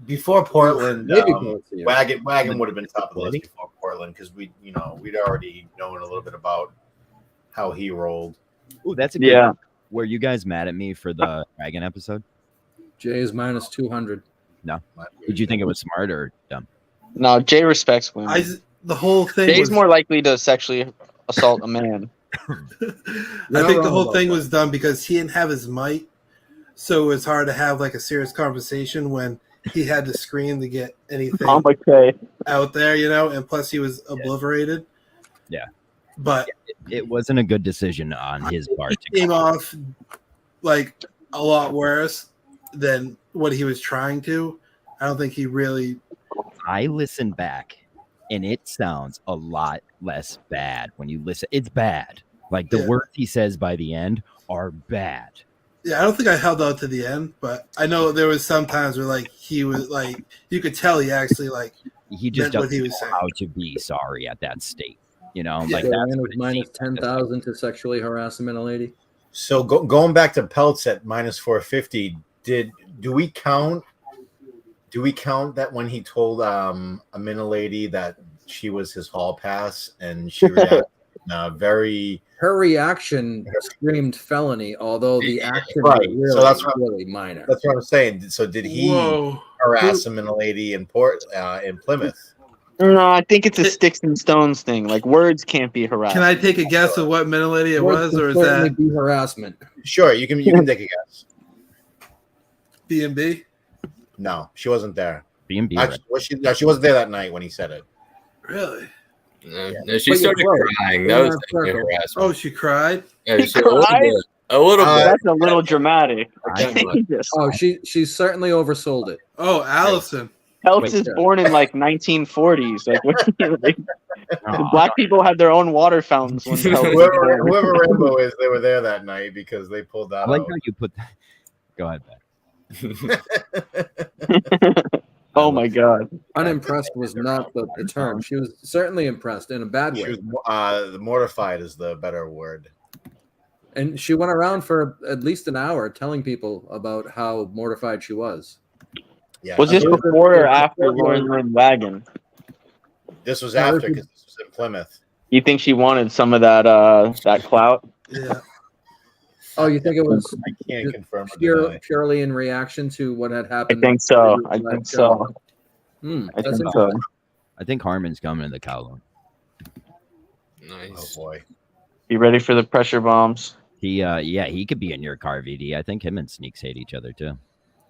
Before Portland, Maybe Pelletier. Wagon would have been top of the list before Portland because we'd already known a little bit about how he rolled. Ooh, that's a good one. Were you guys mad at me for the Dragon episode? Jay is minus 200. No. Did you think it was smart or dumb? No, Jay respects women. The whole thing. Jay's was, more likely to sexually assault a man. I think the whole thing was done because he didn't have his mic, so it was hard to have like a serious conversation when he had to scream to get anything out there, and plus he was obliterated. Yeah. But it wasn't a good decision on his part. He came off like a lot worse than what he was trying to. I don't think he really. I listened back, and it sounds a lot less bad when you listen. It's bad. Like the words he says by the end are bad. Yeah, I don't think I held out to the end, but I know there was some times where like he was like you could tell he actually he just meant what he doesn't was know saying. how to be sorry at that state. Like So that's Ryan what was it minus seems like. 10,000 to sexually harass a Minna lady. So going back to Peltz at minus 450, did Do we count that when he told a Minna lady that she was his hall pass and she reacted very... Her reaction screamed felony, although the action Right. was really, So that's what, really minor. That's what I'm saying. So did he Whoa. harass a Minna lady in Plymouth? No, I think it's a sticks and stones thing. Like words can't be harassed. Can I take a guess of what mental lady it Words was, can or is certainly that be harassment? Sure, you can take a guess. B&B? No, she wasn't there. B&B. Actually, she wasn't there that night when he said it. Really? No, she But started you're close. crying. You're That in was that definitely circle. harassment. Oh, she cried? Yeah, He she- a little cried? bit. A little bit. That's a little dramatic. Definitely. Jesus. Oh, she certainly oversold it. Oh, Allison. Elks Wait, is yeah. born in like 1940s. Like, what, like Aw. black people had their own water fountains when Elks was born. Whoever Rambo is, they were there that night because they pulled that I like out. how you put that. Go ahead, Ben. Oh my god. Unimpressed was not the term. She was certainly impressed in a bad She way. was mortified is the better word. And she went around for at least an hour telling people about how mortified she was. Yeah, Was this before or after Lauren Lynn Wagon? This was No, after this because this was in Plymouth. You think she wanted some of that that clout? Yeah. Oh, you think it was I can't confirm or deny. purely in reaction to what had I happened? think so. I think so. Hmm, I that's think so. interesting. I think Harmon's coming to the Kowloon. Oh Nice. boy. You ready for the pressure bombs? He could be in your car, VD. I think him and Sneaks hate each other too.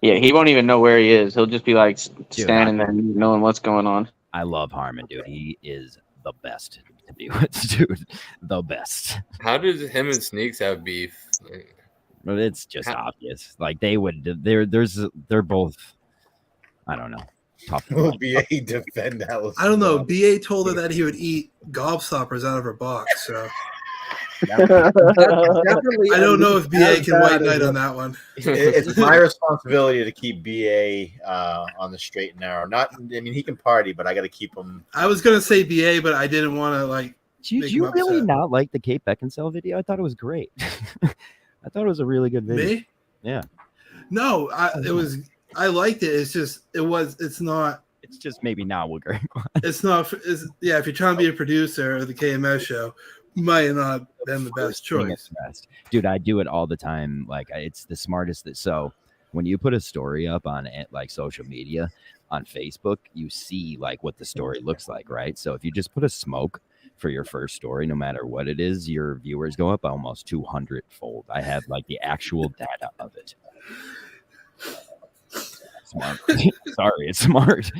Yeah, he won't even know where he is. He'll just be like standing there, knowing what's going on. I love Harmon, dude. He is the best to be with, dude. The best. How did him and Sneaks have beef? Like, But it's just obvious. Like they're both. I don't know. Tough. Will BA defend Allison? I don't know. BA told her that he would eat gobstoppers out of her box. So Definitely, I don't know if BA as can bad white as knight a- on that one. It's my responsibility to keep BA on the straight and narrow. He can party, but I got to keep him. I was gonna say BA, but I didn't want to like. Did Make you him really upset. not like the Kate Beckinsale video? I thought it was great. I thought it was a really good video. Me? Yeah. No, it was. I liked it. It's just It's not. It's just maybe not what Greg wants. It's not. Yeah. If you're trying to be a producer of the KMS show, might not have been the best Thing choice. is best. Dude, I do it all the time. Like it's the smartest. So when you put a story up on like social media on Facebook, you see like what the story looks like, right? So if you just put a smoke for your first story, no matter what it is, your viewers go up almost 200-fold. I have like the actual data of it. Smart. Sorry, it's smart.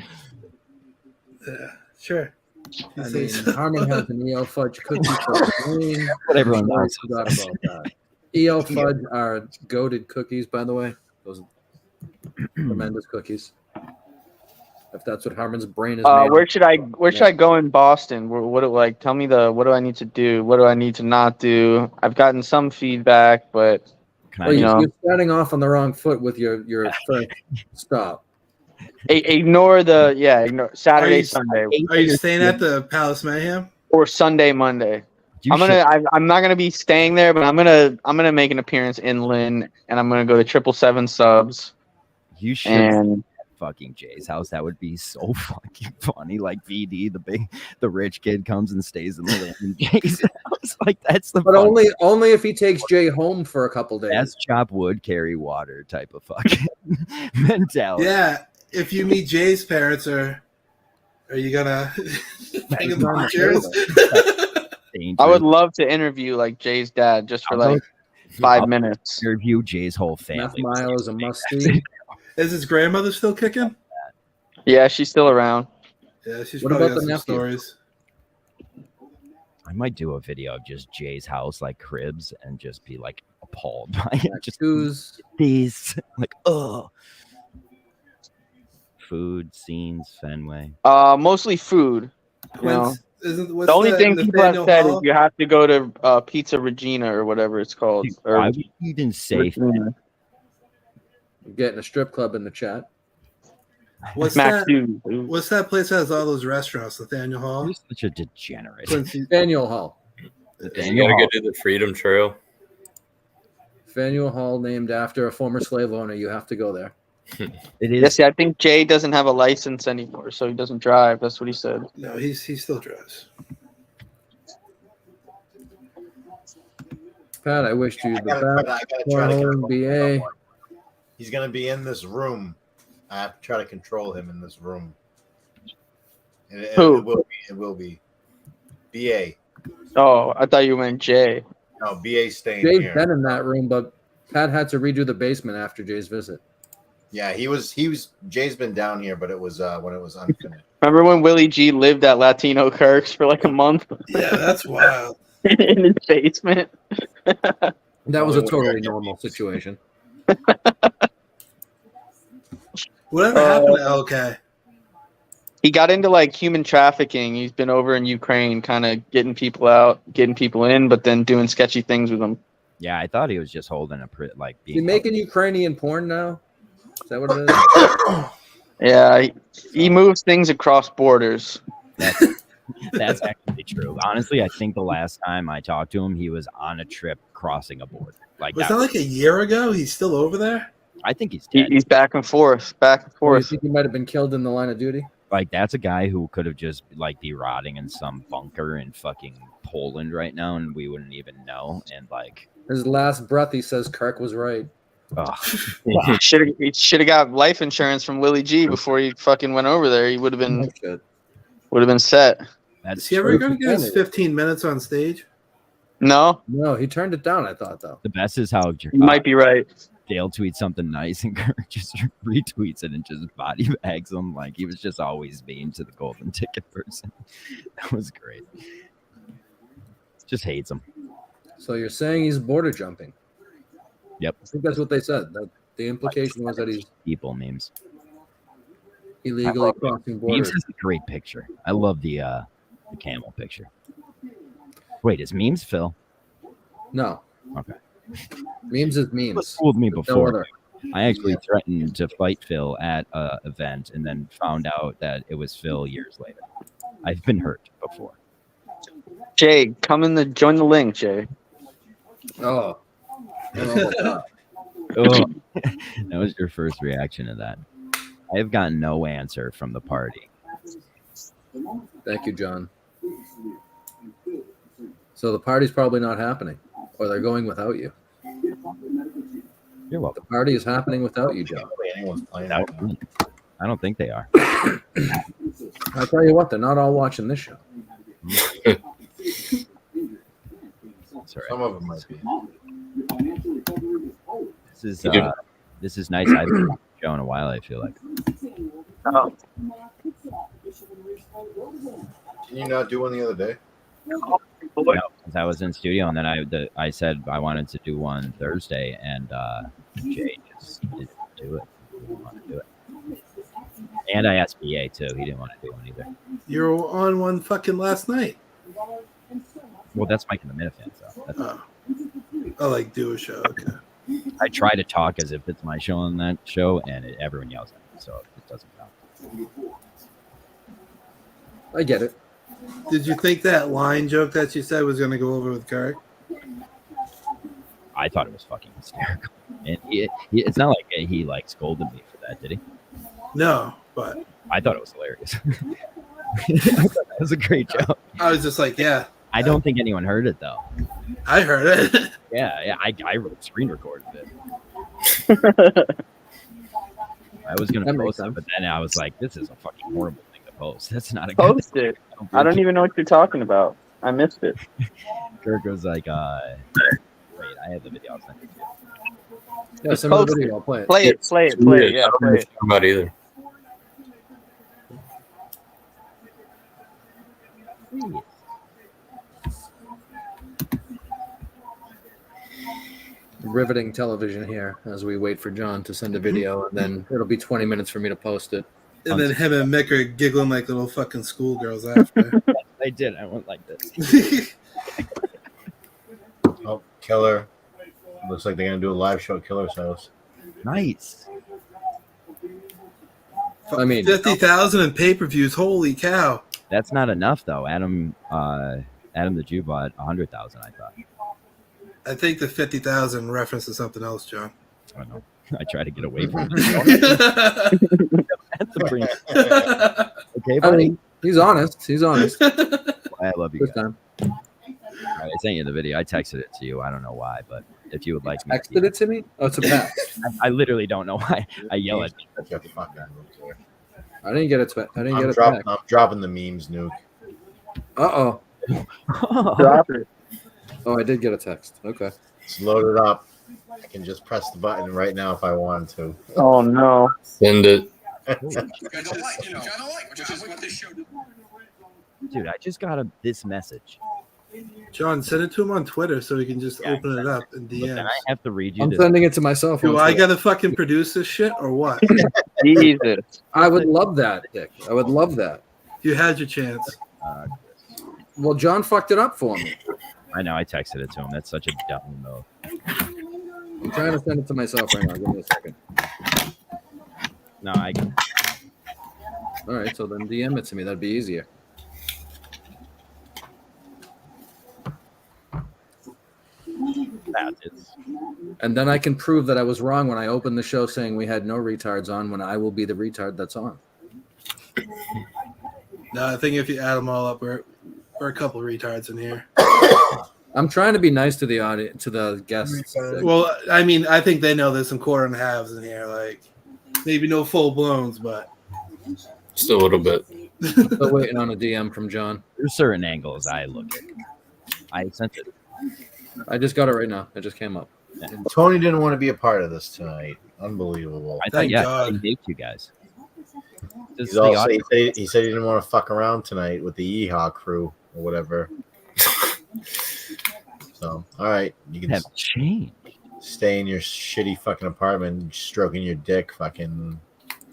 Yeah. Sure. I mean, Harmon has an EO fudge cookie for Halloween. What everyone I knows. forgot about that. EO fudge are goated cookies, by the way. Those are tremendous cookies. If that's what Harmon's brain is made Where of. should I go in Boston? What do like? Tell me what do I need to do? What do I need to not do? I've gotten some feedback, but Can Well, I know. you're starting off on the wrong foot with your first stop. ignore Saturday, Are you- Sunday, Are you staying at the Palace Mayhem? or Sunday, Monday. you I'm should- I'm not gonna be staying there, but I'm gonna make an appearance in Lynn, and I'm gonna go to 777 Subs. You should And fucking Jay's house. That would be so fucking funny. Like VD, the rich kid comes and stays in the Jay's house. Like that's the But fun. only if he takes Jay home for a couple days. That's chop wood, carry water type of fucking mentality. Yeah. If you meet Jay's parents, are you gonna hang him on chairs? Dangerous. I would love to interview like Jay's dad just for I'll like 5 minutes. interview Jay's whole Enough family. miles a must see. Is his grandmother still kicking? Yeah, she's still around. Yeah, she's What probably about got the some nephew? stories. I might do a video of just Jay's house, like cribs, and just be like appalled by it. Just Shoes. these, like, oh, food scenes, Fenway. Mostly food. You know? What's The only thing people have Nathaniel said Hall? is you have to go to Pizza Regina or whatever it's called. Dude, Or why would you even say Regina. We're getting a strip club in the chat. What's Mac that? 2. What's that place that has all those restaurants? Nathaniel Hall. you're such a degenerate? Quincy. Faneuil Hall. You gotta go to the Freedom Trail. Faneuil Hall, named after a former slave owner. You have to go there. It Yeah, is. see, I think Jay doesn't have a license anymore, so he doesn't drive. That's what he said. No, he still drives. Pat, I wish you I the gotta best. try to Cornhole control BA. He's gonna be in this room. I have to try to control him in this room. And Who? it will be BA. Oh, I thought you meant Jay. No, BA staying Jay's here. been in that room, but Pat had to redo the basement after Jay's visit. Yeah, he was Jay's been down here, but it was when it was unfinished. Remember when Willie G lived at Latino Kirk's for like a month Yeah, that's wild. in his basement? That was a Only when totally you're- normal situation. Whatever happened to LK? He got into like human trafficking. He's been over in Ukraine, kind of getting people out, getting people in, but then doing sketchy things with them. Yeah, I thought he was just holding a Is he making Ukrainian porn now? Is that what it is? Yeah, he moves things across borders. That's actually true. Honestly, I think the last time I talked to him, he was on a trip crossing a border. Like Was that like a year ago? He's still over there? I think he's dead. He's back and forth, back and Or you forth. think he might have been killed in the line of duty? Like that's a guy who could have just like be rotting in some bunker in fucking Poland right now, and we wouldn't even know. And like, His last breath, he says Kirk was right. He should have got life insurance from Willie G before he fucking went over there. He would have been set. That's Is he ever going to get his 15 minutes on stage? No, he turned it down. I thought though. the best is how you might be right. Dale tweets something nice and Kirk just retweets it and just body bags him. Like he was just always mean to the golden ticket person. That was great. Just hates him. So you're saying he's border jumping? Yep. I think that's what they said. That the implication was that he's People memes. illegally crossing Memes borders. is a great picture. I love the camel picture. Wait, is memes Phil? No. Okay. Memes is It memes. fooled me No before. other. I actually threatened to fight Phil at an event and then found out that it was Phil years later. I've been hurt before. Jay, join the link, Jay. Oh. I don't know about that. Oh, that was your first reaction to that. I have gotten no answer from the party. Thank you, John. So the party's probably not happening, or they're going without you. You're The welcome. party is happening without you, John. Anyone's playing I that. don't think they are. I'll tell you what, they're not all watching this show. That's all right. Some of them might be. This is nice. I haven't been on the show in a while. I feel like Oh. Can you not do one the other day? no, 'cause I was in studio and then I said I wanted to do one Thursday and Jay just didn't do it. He didn't want to do it. And I asked BA too. He didn't want to do one either. You were on one fucking last night. Well, that's Mike and the Minifans. So that's, Oh. I like do a show. Okay. I try to talk as if it's my show on that show, and everyone yells at me, so it doesn't count. I get it. Did you think that line joke that you said was going to go over with Kirk? I thought it was fucking hysterical. And it's not like he like scolded me for that, did he? No, but I thought it was hilarious. I thought that was a great joke. I was just like, yeah, I don't think anyone heard it though. I heard it. Yeah, I screen recorded it. I was gonna That makes post it, sense. but then I was like, "This is a fucking horrible thing to post. That's not a good Post thing." it. I don't even know what you're talking about. I missed it. Kirk was like, "Wait, I have the video. I'll send it to you." Yeah, send me the video. I'll play it. Play it. Yeah, I don't know play what it. you're talking about either. Riveting television here as we wait for John to send a video, and then it'll be 20 minutes for me to post it. And then him and Mick are giggling like little fucking schoolgirls after. I did. I went like this. Oh, Killer. Looks like they're gonna do a live show at Killer's house. Nice. I mean, 50,000 in pay-per-views. Holy cow. That's not enough though. Adam the Jew bought 100,000. I thought. I think the 50,000 references something else, John. I don't know. I try to get away from it. Okay, I buddy. mean, he's honest. He's honest. I love you This guys. time. All right, I sent you the video. I texted it to you. I don't know why, but if you would like me, Texted it to me. Oh, it's a pass. I literally don't know why. I yell at you. Shut the fuck up. I didn't get it. I didn't get I'm, it dropping, back. I'm dropping the memes, Nuke. Uh oh. Drop it. Oh, I did get a text. Okay. It's loaded up. I can just press the button right now if I want to. Oh no. Send it. Dude, I just got this message. John, send it to him on Twitter so he can just open it up in But then DMs. I have to read you I'm this. sending it to myself. Do on I Twitter. gotta fucking produce this shit or what? Jesus. I would love that, Dick. I would love that. You had your chance. Well, John fucked it up for me. I know. I texted it to him. That's such a dumb move. I'm trying to send it to myself right now. Give me a second. No, All right, so then DM it to me. That'd be easier. And then I can prove that I was wrong when I opened the show saying we had no retards on, when I will be the retard that's on. No, I think if you add them all up, we're a couple retards in here. I'm trying to be nice to the audience, to the guests. Well, I mean, I think they know there's some quarter and a halves in here. Like, maybe no full blowns, but Just a little bit. Still waiting on a DM from John. there's certain angles I look at. I sent it. I just got it right now. It just came up. Tony didn't want to be a part of this tonight. Unbelievable. I thought, Thank yeah, God. I hate you guys. Just He's the also, audience. he said he didn't want to fuck around tonight with the Yeehaw crew or whatever. So, all right, you can have changed. stay in your shitty fucking apartment, stroking your dick, fucking.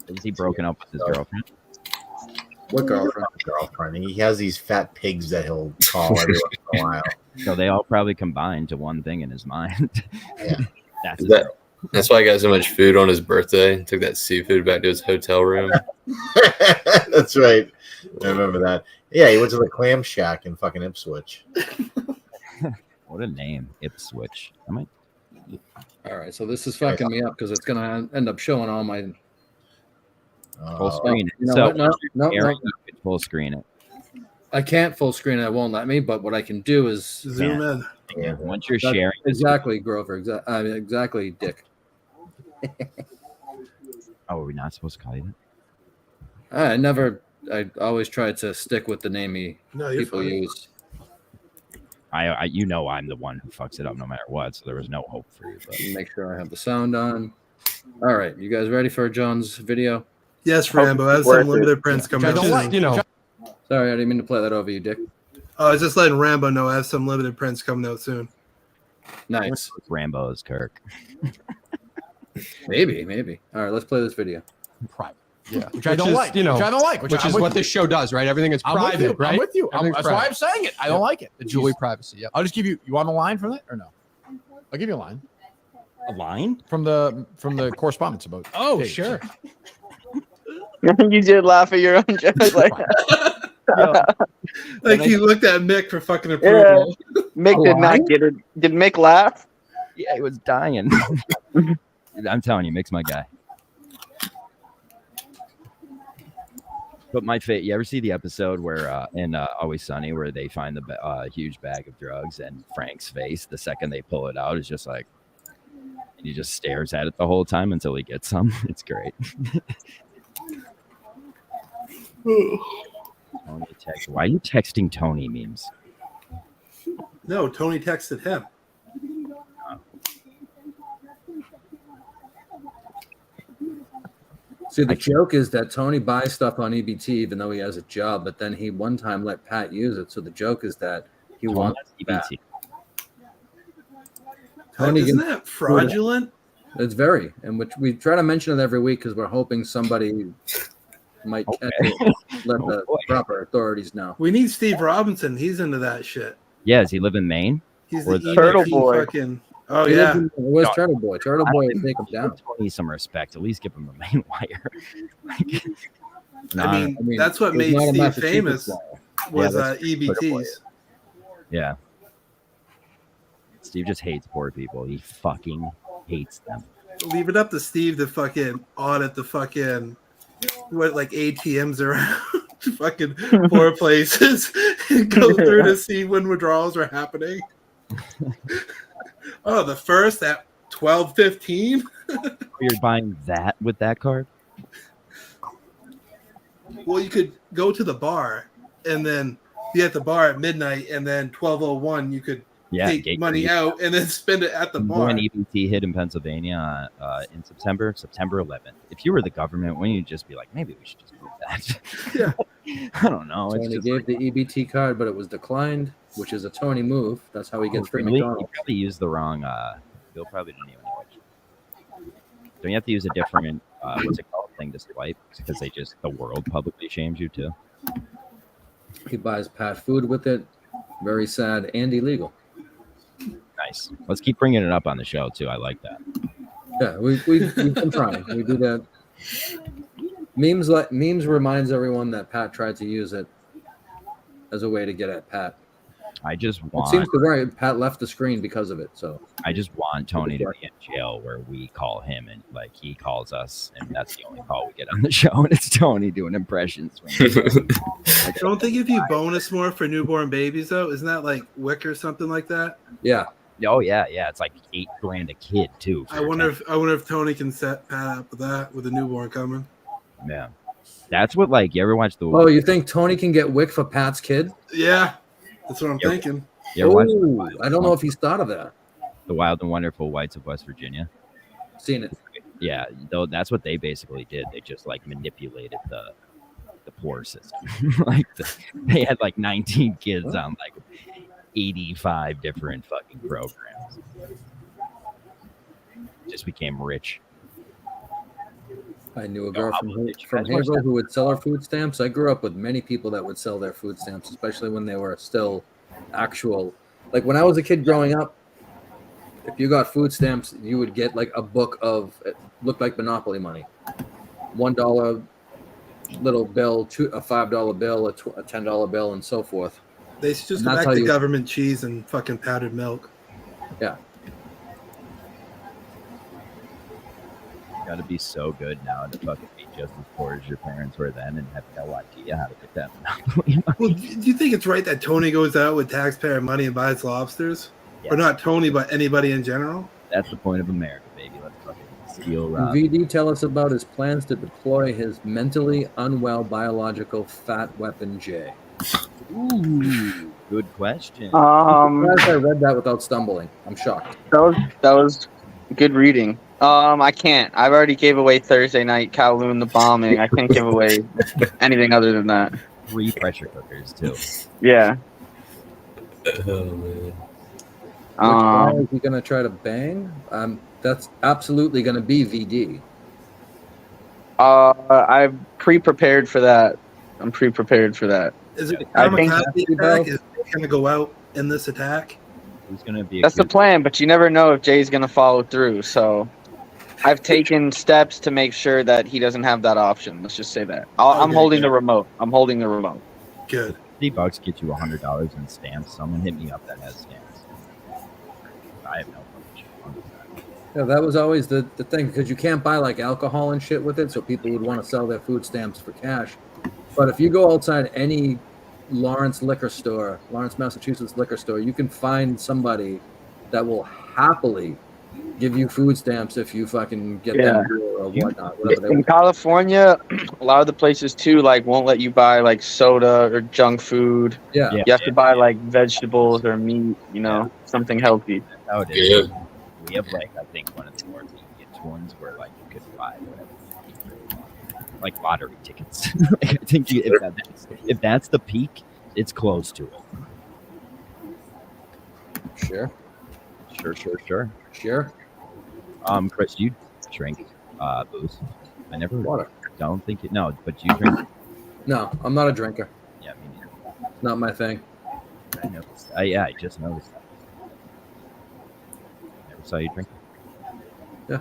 Is he broken up with his girlfriend? What girlfriend? Girlfriend. He has these fat pigs that he'll call every once in a while. So they all probably combined to one thing in his mind. Yeah. That's Is that- That's why I got so much food on his birthday. Took that seafood back to his hotel room. That's right. I remember that. Yeah, he went to the clam shack in fucking Ipswich. What a name, Ipswich. I might. All right, so this is fucking me up because it's gonna end up showing all my. Full screen it. You know So what? No, Aaron, you could full screen it. I can't full screen it. It won't let me. But what I can do is zoom in. Yeah, once you're That's- sharing, exactly, Grover. Exactly, Dick. oh, are we not supposed to call you that? I never. I always try to stick with the name No, you're people fine. use. I you know I'm the one who fucks it up no matter what, so there was no hope for you. But Make sure I have the sound on. All right, you guys ready for John's video? Yes, Rambo. I have Worth some it. limited prints coming out soon. Sorry, I didn't mean to play that over you, Dick. Oh, I was just letting Rambo know I have some limited prints coming out soon. Nice. Rambo is Kirk. Maybe. All right, let's play this video. Private. Yeah, which I don't like. Which I don't like. Which is what this show does, right? Everything is private, right? I'm with you. Everything's That's why I'm saying it. I don't like it. The Julie privacy. Yep. I'll just give you. You want a line from it or no? I'll give you a line A line? from the correspondence about. Oh, Paige. sure. You did laugh at your own joke. Like, Like he looked at Mick for fucking approval. Mick did not get it. Did Mick laugh? Yeah, he was dying. I'm telling you, Mick's my guy. But my you ever see the episode where in Always Sunny where they find the huge bag of drugs and Frank's face the second they pull it out is just like, and he just stares at it the whole time until he gets some. It's great. Tony text. Why are you texting Tony memes? No, Tony texted him. See, the joke is that Tony buys stuff on EBT even though he has a job, but then he one time let Pat use it. So the joke is that he wants Pat. Tony Isn't gets- that fraudulent? It's very, and which we try to mention it every week because we're hoping somebody might catch it, let Oh, the boy. proper authorities know. We need Steve Robinson. He's into that shit. Yeah, does he live in Maine? He's Or the the- Turtle EVP Boy. fucking. Oh He yeah. lives in- Where's Turtle Boy? Turtle Boy would take him down. Give Tony some respect. At least give him a main wire. Like, I mean, that's what he's made not a Steve Massachusetts famous. lawyer. Was that's EBTs. yeah. Steve just hates poor people. He fucking hates them. leave it up to Steve to fucking audit the fucking like ATMs around fucking 4 places and go through to see when withdrawals are happening. Oh, the first at 12:15. You're buying that with that card? Well, you could go to the bar and then be at the bar at midnight, and then 12:01 you could take money out and then spend it at the bar. When EBT hit in Pennsylvania in September 11th. If you were the government, wouldn't you just be like, maybe we should just move that? Yeah. I don't know. Tony gave the EBT card, but it was declined, which is a Tony move. That's how he gets free McDonald's. You probably used the wrong. Bill probably didn't even know it. Don't you have to use a different what's it called thing to swipe because the world publicly shames you too? He buys Pat food with it. Very sad and illegal. Nice. Let's keep bringing it up on the show too. I like that. Yeah, we've been trying. We do that. Memes reminds everyone that Pat tried to use it as a way to get at Pat. I just It want. seems to work. Pat left the screen because of it. So I just want Tony to be in jail where we call him and like he calls us, and that's the only call we get on the show, and it's Tony doing impressions. I don't think if you bonus more for newborn babies though, isn't that like WIC or something like that? Yeah. Oh yeah. It's like $8,000 a kid too. I wonder if Tony can set Pat up with that with a newborn coming. Yeah, that's what like you ever watch the? Oh, you think Tony can get WIC for Pat's kid? Yeah, that's what I'm thinking. You ever watch I don't know if he's thought of that. The Wild and Wonderful Whites of West Virginia. Seen it. Yeah, though that's what they basically did. They just like manipulated the poor system. They had like 19 kids on like 85 different fucking programs. Just became rich. I knew a girl from Haverhill who would sell her food stamps. I grew up with many people that would sell their food stamps, especially when they were still actual. Like when I was a kid growing up, if you got food stamps, you would get like a book of, it looked like Monopoly money. $1 little bill, a $5 bill, a $10 bill, and so forth. They should just go back to government cheese and fucking powdered milk. Yeah. Got to be so good now to fucking be just as poor as your parents were then and have no idea how to get that monopoly money. Well, do you think it's right that Tony goes out with taxpayer money and buys lobsters? Yeah. Or not Tony, but anybody in general? That's the point of America, baby. Let's fucking steal rob. VD tell us about his plans to deploy his mentally unwell biological fat weapon J. Ooh, good question. I read that without stumbling. I'm shocked. That was good reading. I can't. I've already gave away Thursday night Kowloon the bombing. I can't give away anything other than that. 3 pressure cookers too. Yeah. Oh man. Which guy is he gonna try to bang? That's absolutely gonna be VD. I'm pre-prepared for that. I'm pre-prepared for that. Is it I think attack? Is he going to go out in this attack? Who's going to be? That's the plan, but you never know if Jay's going to follow through. So I've taken steps to make sure that he doesn't have that option. Let's just say that. I'm holding the remote. I'm holding the remote. Good. $50 get you $100 in stamps. Someone hit me up that has stamps. I have no fucking. Yeah, that was always the thing, because you can't buy like alcohol and shit with it, so people would want to sell their food stamps for cash. But if you go outside any Lawrence, Massachusetts liquor store, you can find somebody that will happily give you food stamps if you fucking get them or whatnot. In California, a lot of the places too won't let you buy like soda or junk food. Yeah. You have to buy like vegetables or meat, something healthy. That's how it is. We have I think one of the more convenient ones where you could buy whatever. Like lottery tickets. I think if that's the peak, it's close to it. Sure. Chris, you drink booze? I never. Water. Don't think it. No, but you drink. No, I'm not a drinker. Yeah, me neither. Not my thing. I noticed. I just noticed that. Never saw you drink. Yeah,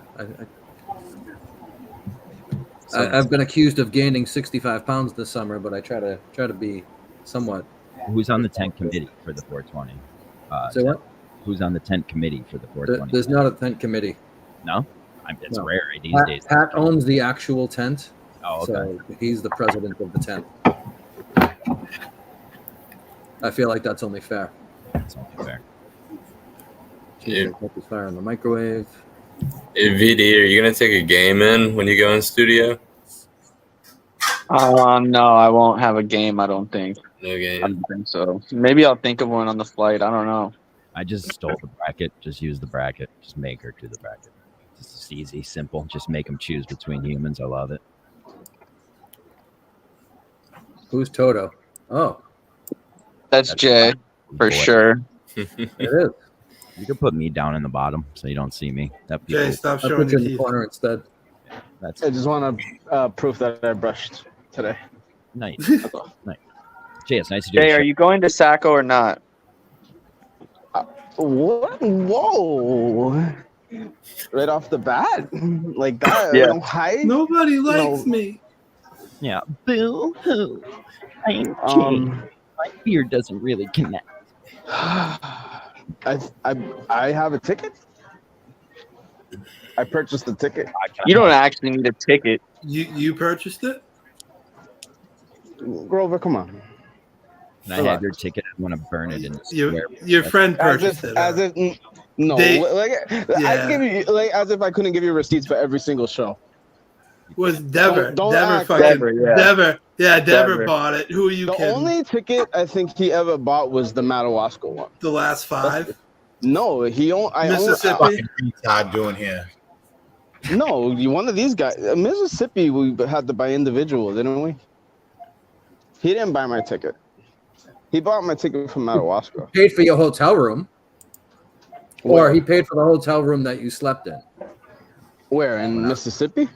I've been accused of gaining 65 pounds this summer, but I try to be somewhat. Who's on the tent committee for the 420? Say what? Who's on the tent committee for the 420? There's not a tent committee. No? It's No. rare these days. Pat owns the actual tent. Oh, okay. So he's the president of the tent. I feel like that's only fair. That's only fair. Yeah. Focus fire in the microwave. Hey, VD, are you gonna take a game in when you go in studio? No, I won't have a game. I don't think. No I game. don't think so. Maybe I'll think of one on the flight. I don't know. I just stole the bracket. Just use the bracket. Just make her do the bracket. It's easy, simple. Just make them choose between humans. I love it. Who's Toto? Oh, That's Jay for Boy. sure. it is. You can put me down in the bottom so you don't see me. That Jay, people. stop I'll showing put you your in the teeth. corner instead. That's I just want to proof that I brushed today. nice. Nice. Jay, it's nice to do. Jay, a are show. you going to Sacco or not? What? Whoa! Right off the bat, like that. Yeah. Why? Nobody likes me. Yeah. Boo hoo. I'm Jay. My beard doesn't really connect. I have a ticket. I purchased the ticket. You don't actually need a ticket. You purchased it? Grover, come on. Can I have your ticket? I want to burn it in the square. Your friend purchased it. As if no, They- like yeah. I give you like as if I couldn't give you receipts for every single show. Was Dever. Don't Dever act fucking. Dever, yeah. Dever. Yeah, Dever Dever. bought it. Who are you The kidding? only ticket I think he ever bought was the Madawaska one. The last 5? No, he owned. Mississippi? Fucking retard doing here. No, you one of these guys. Mississippi, we had to buy individual, didn't we? He didn't buy my ticket. He bought my ticket from Madawaska. Paid for your hotel room, or he paid for the hotel room that you slept in. Where in Mississippi?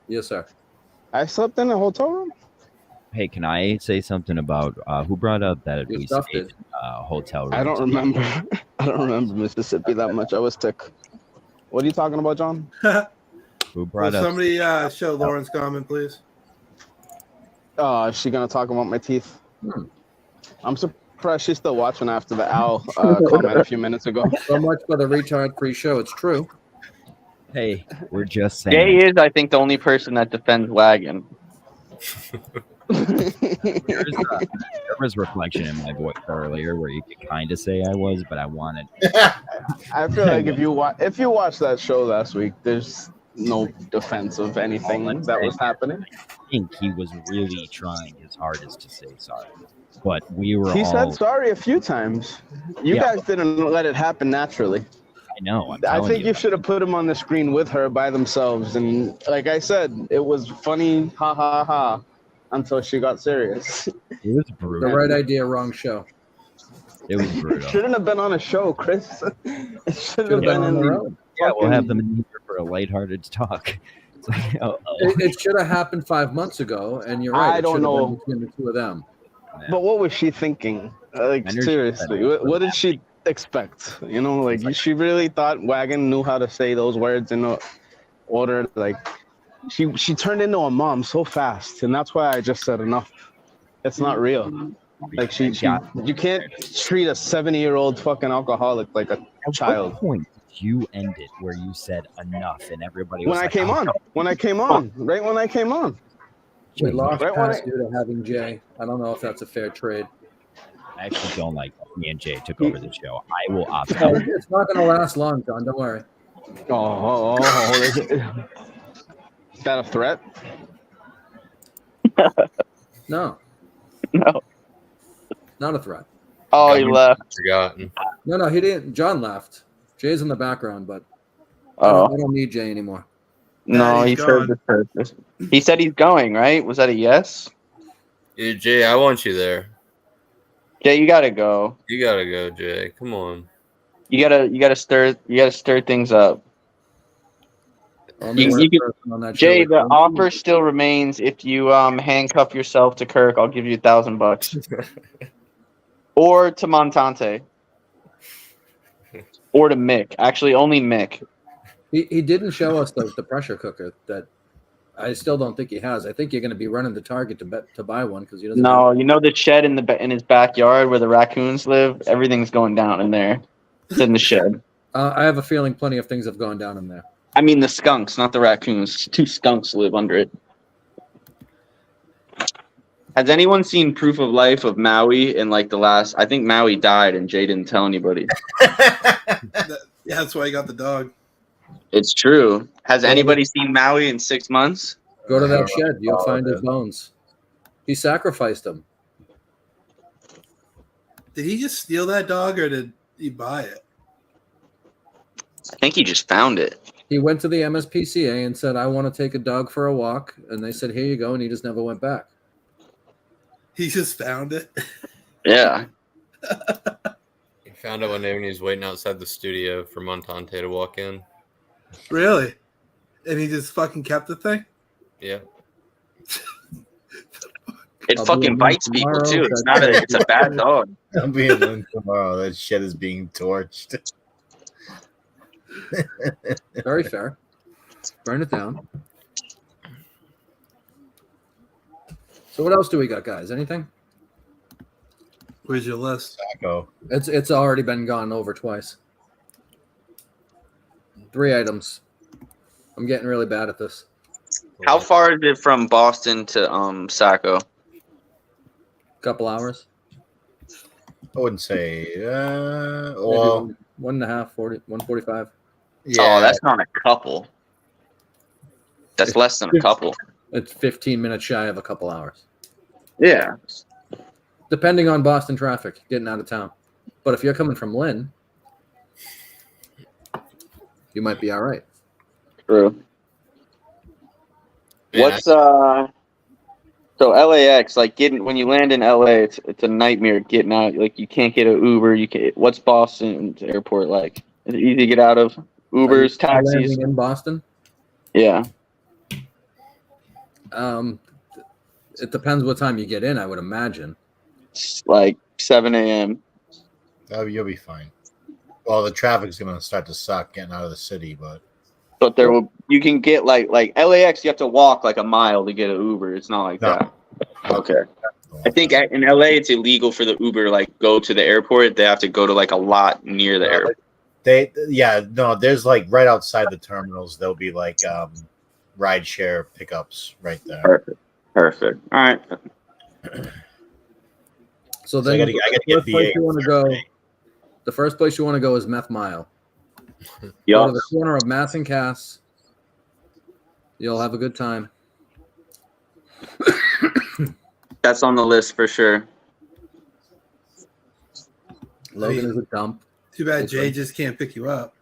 Yes, sir. I slept in a hotel room. Hey, can I say something about who brought up that You we stuffed stayed it. in hotel room? I don't remember. I don't remember Mississippi that much. I was sick. What are you talking about, John? Who Will brought up? somebody show Lawrence comment, please? Is she gonna talk about my teeth? Hmm. I'm surprised she's still watching after the owl comment a few minutes ago. So much for the retard-free show. It's true. Hey, we're just Jay saying. is, I think, the only person that defends Wagon. There was reflection in my voice earlier where you could kind of say I was, but I wanted. I feel like if you watched that show last week, there's no defense of anything that was happening. I think he was really trying his hardest to say sorry, but we were He all. said sorry a few times. You Yeah. guys didn't let it happen naturally. I know. I'm I telling think you should have put them on the screen with her by themselves. And like I said, it was funny, ha ha ha, until she got serious. It was The brutal. right idea, wrong show. It was brutal. Shouldn't have been on a show, Chris. It should Should have have been been on in their the own. Yeah, we'll have them in here for a lighthearted talk. It's like, It should have happened 5 months ago, and you're right. I It don't should have been know. between the two of them. But what was she thinking? Like Energy seriously, better. what did she expect? You know, like she really thought Wagon knew how to say those words in order. Like she turned into a mom so fast, and that's why I just said enough. It's not real. Like you can't treat a 70-year-old fucking alcoholic like a At child. what point did you end it where you said enough and everybody was When I like, came "Oh, on, right when I came on. We lost Right when past due to having Jay. I don't know if that's a fair trade. I actually don't like that me and Jay took over the show. I will opt No, out. it's not going to last long, John. Don't worry. Is that a threat? No, No. not a threat. Oh, he left. Forgotten. No, he didn't. John left. Jay's in the background, but Oh, I don't need Jay anymore. no, he's he served gone. his purpose. He said he's going, right? Was that a yes? Yeah, Jay, I want you there. Jay, you gotta go. You gotta go, Jay. Come on. You gotta stir things up. Only You- one you could- person on that Jay, show the is- offer still remains. If you handcuff yourself to Kirk, I'll give you $1,000, or to Montante, or to Mick. Actually, only Mick. He didn't show us the pressure cooker that I still don't think he has. I think you're going to be running the Target to buy one because he doesn't. No, you know the shed in his backyard where the raccoons live. Everything's going down in there. It's in the shed. I have a feeling plenty of things have gone down in there. I mean the skunks, not the raccoons. 2 skunks live under it. Has anyone seen Proof of Life of Maui in like the last? I think Maui died and Jay didn't tell anybody. Yeah, that's why I got the dog. It's true. Has anybody seen Maui in 6 months? Go to that shed. You'll find his bones. He sacrificed them. Did he just steal that dog or did he buy it? I think he just found it. He went to the MSPCA and said, I want to take a dog for a walk. And they said, here you go. And he just never went back. He just found it. Yeah. He found it one day when he was waiting outside the studio for Montante to walk in. Really? And he just fucking kept the thing? Yeah. It fucking bites people too. It's a bad dog. I'll be in tomorrow. That shit is being torched. Very fair. Burn it down. So what else do we got, guys? Anything? Where's your list? Taco. It's already been gone over twice. 3 items. I'm getting really bad at this. How far is it from Boston to Saco? Couple hours. I wouldn't say. Maybe Well, 1.5, 145. yeah. Oh, that's not a couple. That's less than a couple. It's 15 minutes shy of a couple hours. Yeah. Depending on Boston traffic, getting out of town. But if you're coming from Lynn, you might be all right. True. Man, What's so LAX, like when you land in LA, it's a nightmare getting out. Like you can't get an Uber. What's Boston's airport like? Is it easy to get out of? Ubers, taxis. Landing in Boston? Yeah. It depends what time you get in, I would imagine. It's like 7 a.m. You'll be fine. Well, the traffic's gonna start to suck getting out of the city, but You can get like LAX, you have to walk like a mile to get an Uber. It's not like that. Okay. I think in LA it's illegal for the Uber go to the airport. They have to go to like a lot near the airport. There's like right outside the terminals. There'll be like ride share pickups right there. Perfect. All right. So then the first place you want to go is Meth Mile. Go to the corner of Mass and Cass. You'll have a good time. That's on the list for sure. Logan is a dump. Too bad Jay just can't pick you up.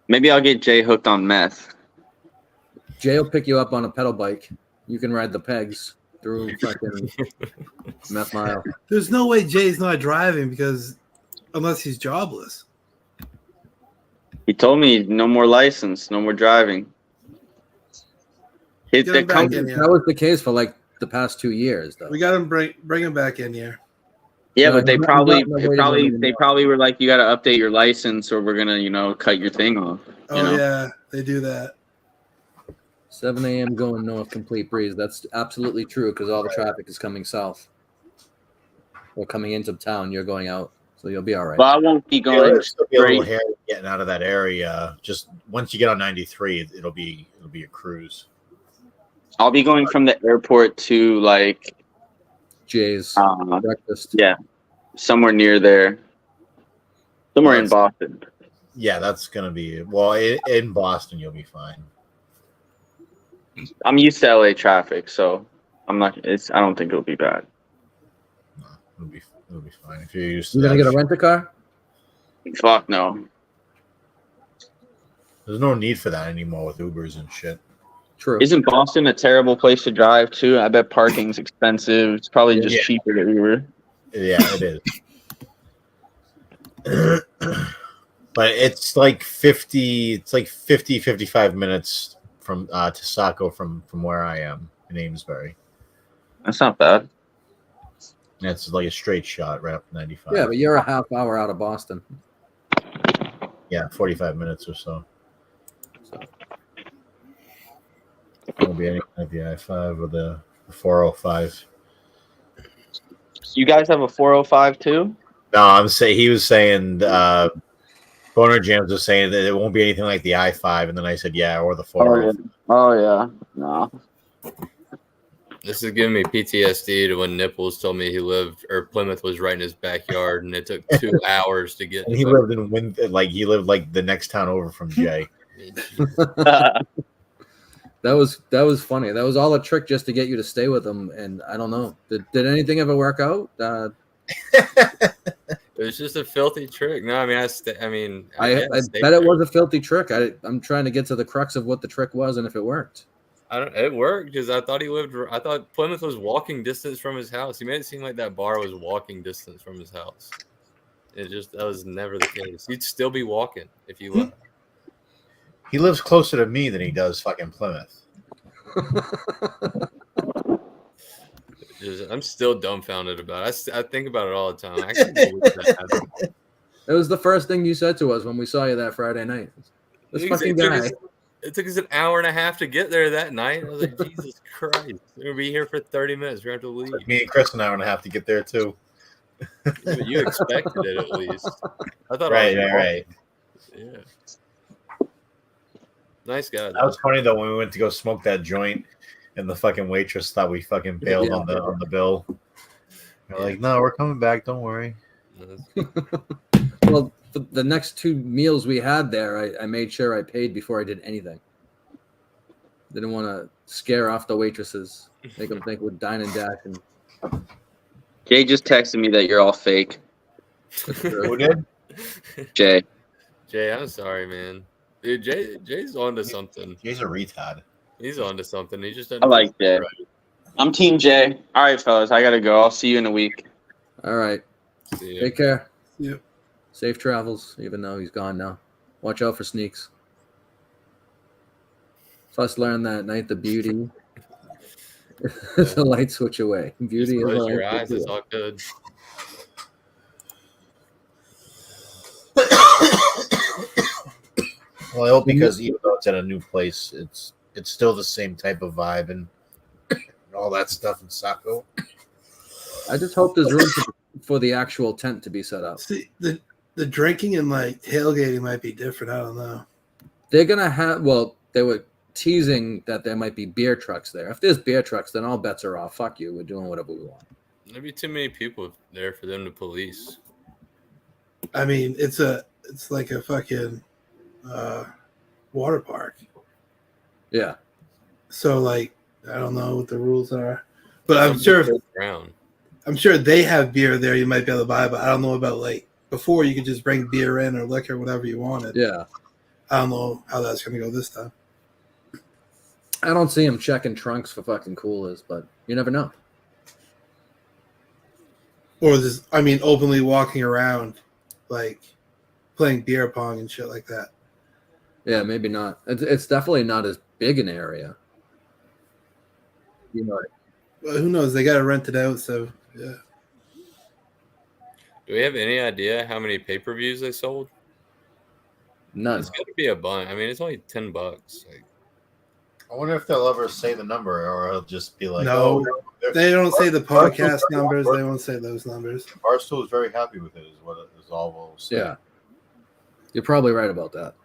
Maybe I'll get Jay hooked on meth. Jay will pick you up on a pedal bike. You can ride the pegs through fucking Meth Mile. There's no way Jay's not driving unless he's jobless. He told me no more license, no more driving. That was the case for like the past 2 years, though. We got him bring him back in here. Yeah, but they probably were like, you got to update your license, or we're gonna, cut your thing off. Yeah, they do that. 7 a.m. going north, complete breeze. That's absolutely true because all the traffic is coming south or coming into town. You're going out, so you'll be all right. Well, I won't be going straight. Getting out of that area. Just once you get on 93, it'll be a cruise. I'll be going from the airport to like Jay's breakfast. Yeah, somewhere near there, somewhere in Boston. Yeah, that's gonna be in Boston. You'll be fine. I'm used to LA traffic, so I'm not. I don't think it'll be bad. No, it'll be fine if you're used to. You gonna get a rent-a-car? Fuck no. There's no need for that anymore with Ubers and shit. True. Isn't Boston a terrible place to drive too? I bet parking's expensive. It's probably just cheaper to Uber. Yeah, it is. But it's like 55 minutes from to Saco from where I am in Amesbury. That's not bad. And it's like a straight shot right up 95. Yeah, but you're a half hour out of Boston. Yeah, 45 minutes or so. Won't be any of the I-5 or the 405. You guys have a 405 too? No, he was saying Boner Jams was saying that it won't be anything like the I-5, and then I said, yeah, or the 405. Oh yeah. No. This is giving me PTSD to when Nipples told me Plymouth was right in his backyard, and it took 2 hours to get. And he lived he lived like the next town over from Jay. That was funny. That was all a trick just to get you to stay with him. And I don't know. Did anything ever work out? It was just a filthy trick. No, I mean, I bet it was a filthy trick. I'm trying to get to the crux of what the trick was and if it worked. It worked because I thought Plymouth was walking distance from his house. He made it seem like that bar was walking distance from his house. That was never the case. He'd still be walking if you left. He lives closer to me than he does fucking Plymouth. I'm still dumbfounded about it. I think about it all the time. I can't believe that happened. It was the first thing you said to us when we saw you that Friday night. This fucking guy. It took us an hour and a half to get there that night. I was like, Jesus Christ. We're going to be here for 30 minutes. We're going to have to leave. Me and Chris an hour and a half to get there, too. Yeah, you expected it, at least. I thought Right. Yeah. Nice guy. That was funny, though, when we went to go smoke that joint, and the fucking waitress thought we fucking bailed on the bill. They're like, no, we're coming back. Don't worry. Well, for the next 2 meals we had there, I made sure I paid before I did anything. Didn't want to scare off the waitresses, make them think we're dine and dash. And Jay just texted me that you're all fake. Who did? Jay, I'm sorry, man. Dude, Jay's onto something. Jay's a retard. He's onto something. He just doesn't. I like Jay. Right. I'm Team Jay. All right, fellas, I gotta go. I'll see you in a week. All right. See ya. Take care. Yep. Safe travels, even though he's gone now. Watch out for sneaks. Plus, learned that night the beauty. The light switch away. Beauty. Close your eyes. It's all good. Well, I hope because even though it's at a new place, it's still the same type of vibe and all that stuff in Saco. I just hope there's room for the actual tent to be set up. See, the drinking and like tailgating might be different. I don't know. They're gonna have. Well, they were teasing that there might be beer trucks there. If there's beer trucks, then all bets are off. Fuck you. We're doing whatever we want. There'd be too many people there for them to police. I mean, it's like a fucking water park. Yeah. So like, I don't know what the rules are, but I'm sure they have beer there. You might be able to buy, but I don't know about like before. You could just bring beer in or liquor, whatever you wanted. Yeah. I don't know how that's gonna go this time. I don't see him checking trunks for fucking coolers, but you never know. Or just, I mean, openly walking around, like playing beer pong and shit like that. Yeah, maybe not. It's definitely not as big an area. You know. Well, who knows? They got to rent it out, so yeah. Do we have any idea how many pay-per-views they sold? None. It's got to be a bunch. I mean, it's only $10. Like, I wonder if they'll ever say the number, or it'll just be like, no, oh, they don't say the podcast numbers. They won't say those numbers. Barstool is very happy with it, is what it is all we'll say. Yeah. You're probably right about that.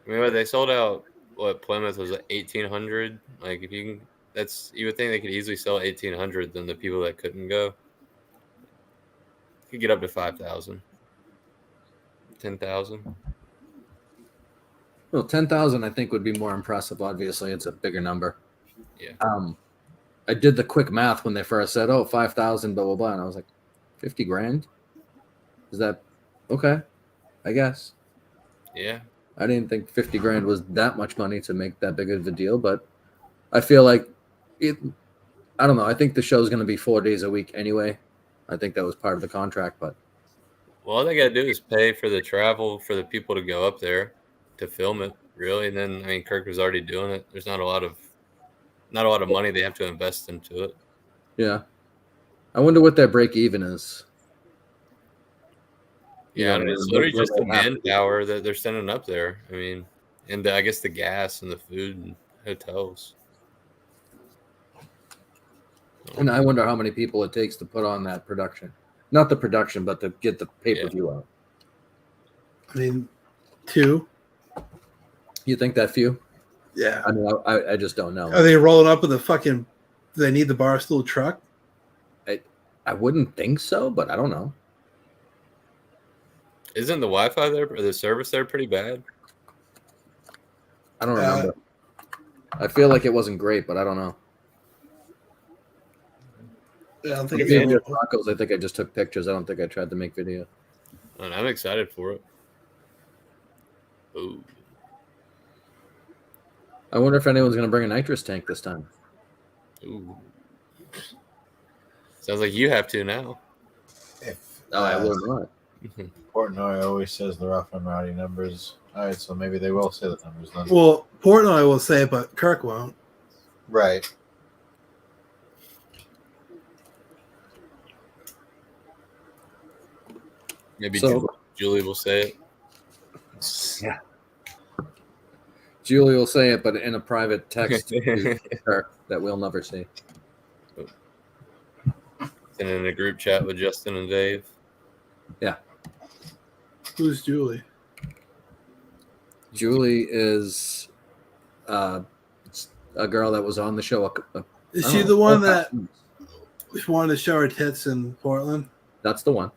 I mean, they sold out. What Plymouth was at 1,800. Like, if you can, you would think they could easily sell 1,800 than the people that couldn't go. You could get up to 5,000, 10,000. Well, 10,000 I think would be more impressive. Obviously, it's a bigger number. Yeah. I did the quick math when they first said, "Oh, 5,000, blah blah blah," and I was like, 50 grand? Is that okay? I guess. Yeah. I didn't think 50 grand was that much money to make that big of a deal, but I feel like it. I don't know. I think the show's going to be 4 days a week anyway. I think that was part of the contract, but. Well, all they got to do is pay for the travel for the people to go up there to film it, really. And then, I mean, Kirk was already doing it. There's not a lot of money they have to invest into it. Yeah. I wonder what their break even is. Yeah, it's literally just the manpower that they're sending up there. I mean, and I guess the gas and the food and hotels. And I wonder how many people it takes to put on that production. Not the production, but to get the pay-per-view out. I mean, 2. You think that few? Yeah. I mean, I just don't know. Are they rolling up with a fucking? Do they need the Barstool truck? I wouldn't think so, but I don't know. Isn't the Wi-Fi there or the service there pretty bad? I don't remember. I feel like it wasn't great, but I don't know. I don't think Maybe it's tacos. I think I just took pictures. I don't think I tried to make video. And I'm excited for it. Ooh. I wonder if anyone's going to bring a nitrous tank this time. Ooh. Sounds like you have to now. I will not. Portnoy always says the rough and rowdy numbers. All right, so maybe they will say the numbers then. Well, Portnoy will say, but Kirk won't. Right. Maybe So- Julie will say it. Yeah. Julie will say it, but in a private text to her that we'll never see. And in a group chat with Justin and Dave. Yeah. Who's Julie? Julie is a girl that was on the show. Is she the one that wanted to show her tits in Portland? That's the one.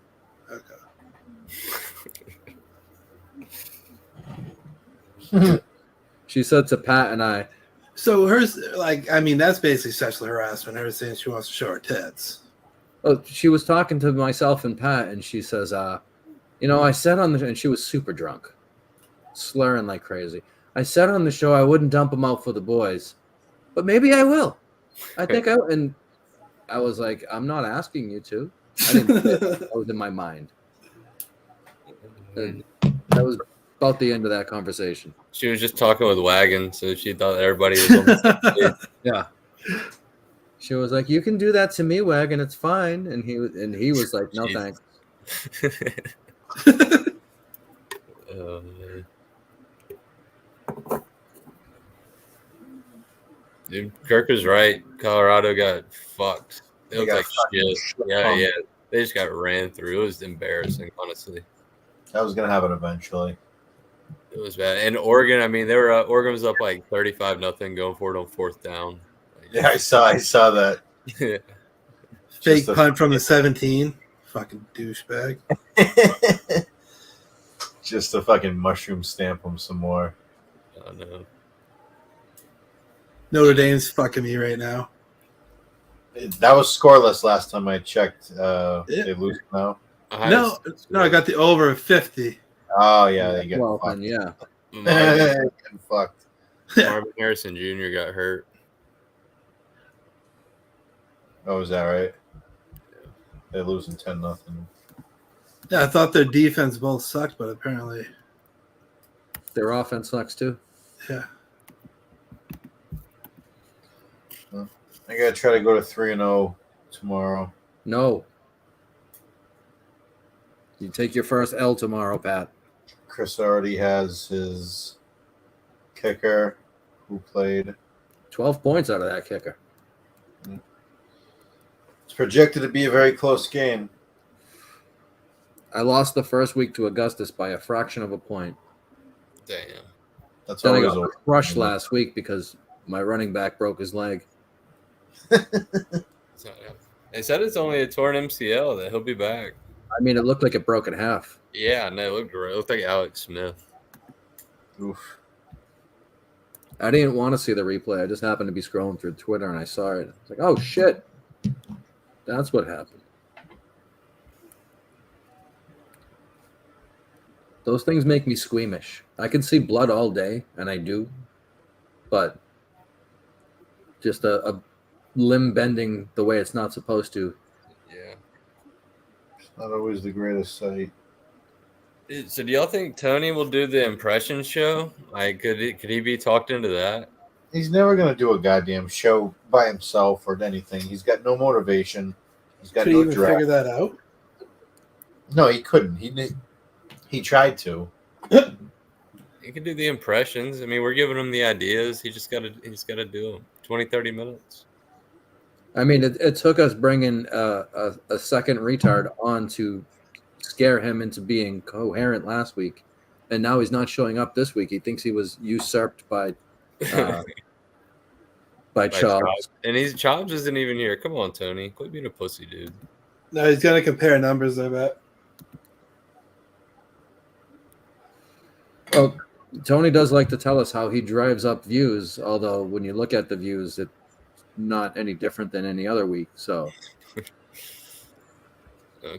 Okay. She said to Pat and I. So hers, like, I mean, that's basically sexual harassment. Her saying she wants to show her tits. Oh, she was talking to myself and Pat, and she says, I said on the and she was super drunk, slurring like crazy. I said on the show I wouldn't dump them out for the boys, but maybe I will. I think and I was like, I'm not asking you to. I didn't. That was in my mind. And that was about the end of that conversation. She was just talking with Wagon, so she thought everybody was on the same page. Yeah. She was like, "You can do that to me, Wagon. It's fine." And he was like, "No, Jesus. thanks." Oh, man. Dude, Kirk was right. Colorado got fucked. It looked got like fucking shit. shit Yeah, pumped. yeah. They just got ran through. It was embarrassing, honestly. That was going to happen eventually. It was bad. And Oregon, I mean, Oregon was up like 35-0 going for it on 4th down. Yeah, I saw that. Yeah. Fake Just a- punt from the 17. Fucking douchebag. Just to fucking mushroom stamp them some more. I know. Notre Dame's fucking me right now. That was scoreless last time I checked. They lose now. No, I got the over 50. Oh, yeah, they get Well, fucked. then, yeah. Getting fucked. Marvin Harrison Jr. got hurt. Oh, is that right? They're losing 10-0. Yeah, I thought their defense both sucked, but apparently, Their offense sucks too. yeah. I gotta try to go to 3-0 tomorrow. No. You take your first L tomorrow, Pat. Chris already has his kicker who played. 12 points out of that kicker. It's projected to be a very close game. I lost the first week to Augustus by a fraction of a point. Damn. That's Then I always got crushed last week because my running back broke his leg. They said it's only a torn MCL, that he'll be back. I mean, it looked like it broke in half. Yeah, no, it looked great. It looked like Alex Smith. Oof. I didn't want to see the replay. I just happened to be scrolling through Twitter and I saw it. It's like, oh, shit. That's what happened. Those things make me squeamish. I can see blood all day, and I do. But just a limb bending the way it's not supposed to. Yeah. It's not always the greatest sight. So do y'all think Tony will do the impression show? Like, could he be talked into that? He's never going to do a goddamn show by himself or anything. He's got no motivation. He's got Could no he even drive. figure that out? No, he couldn't. He tried to. He can do the impressions. I mean, we're giving him the ideas. He's got to do them. 20, 30 minutes. I mean, it took us bringing a second retard on to scare him into being coherent last week. and now he's not showing up this week. He thinks he was usurped by Chobbs. And Chobbs isn't even here. Come on, Tony. Quit being a pussy, dude. No, he's gonna compare numbers, I bet. Well, Tony does like to tell us how he drives up views, although when you look at the views, it's not any different than any other week. So,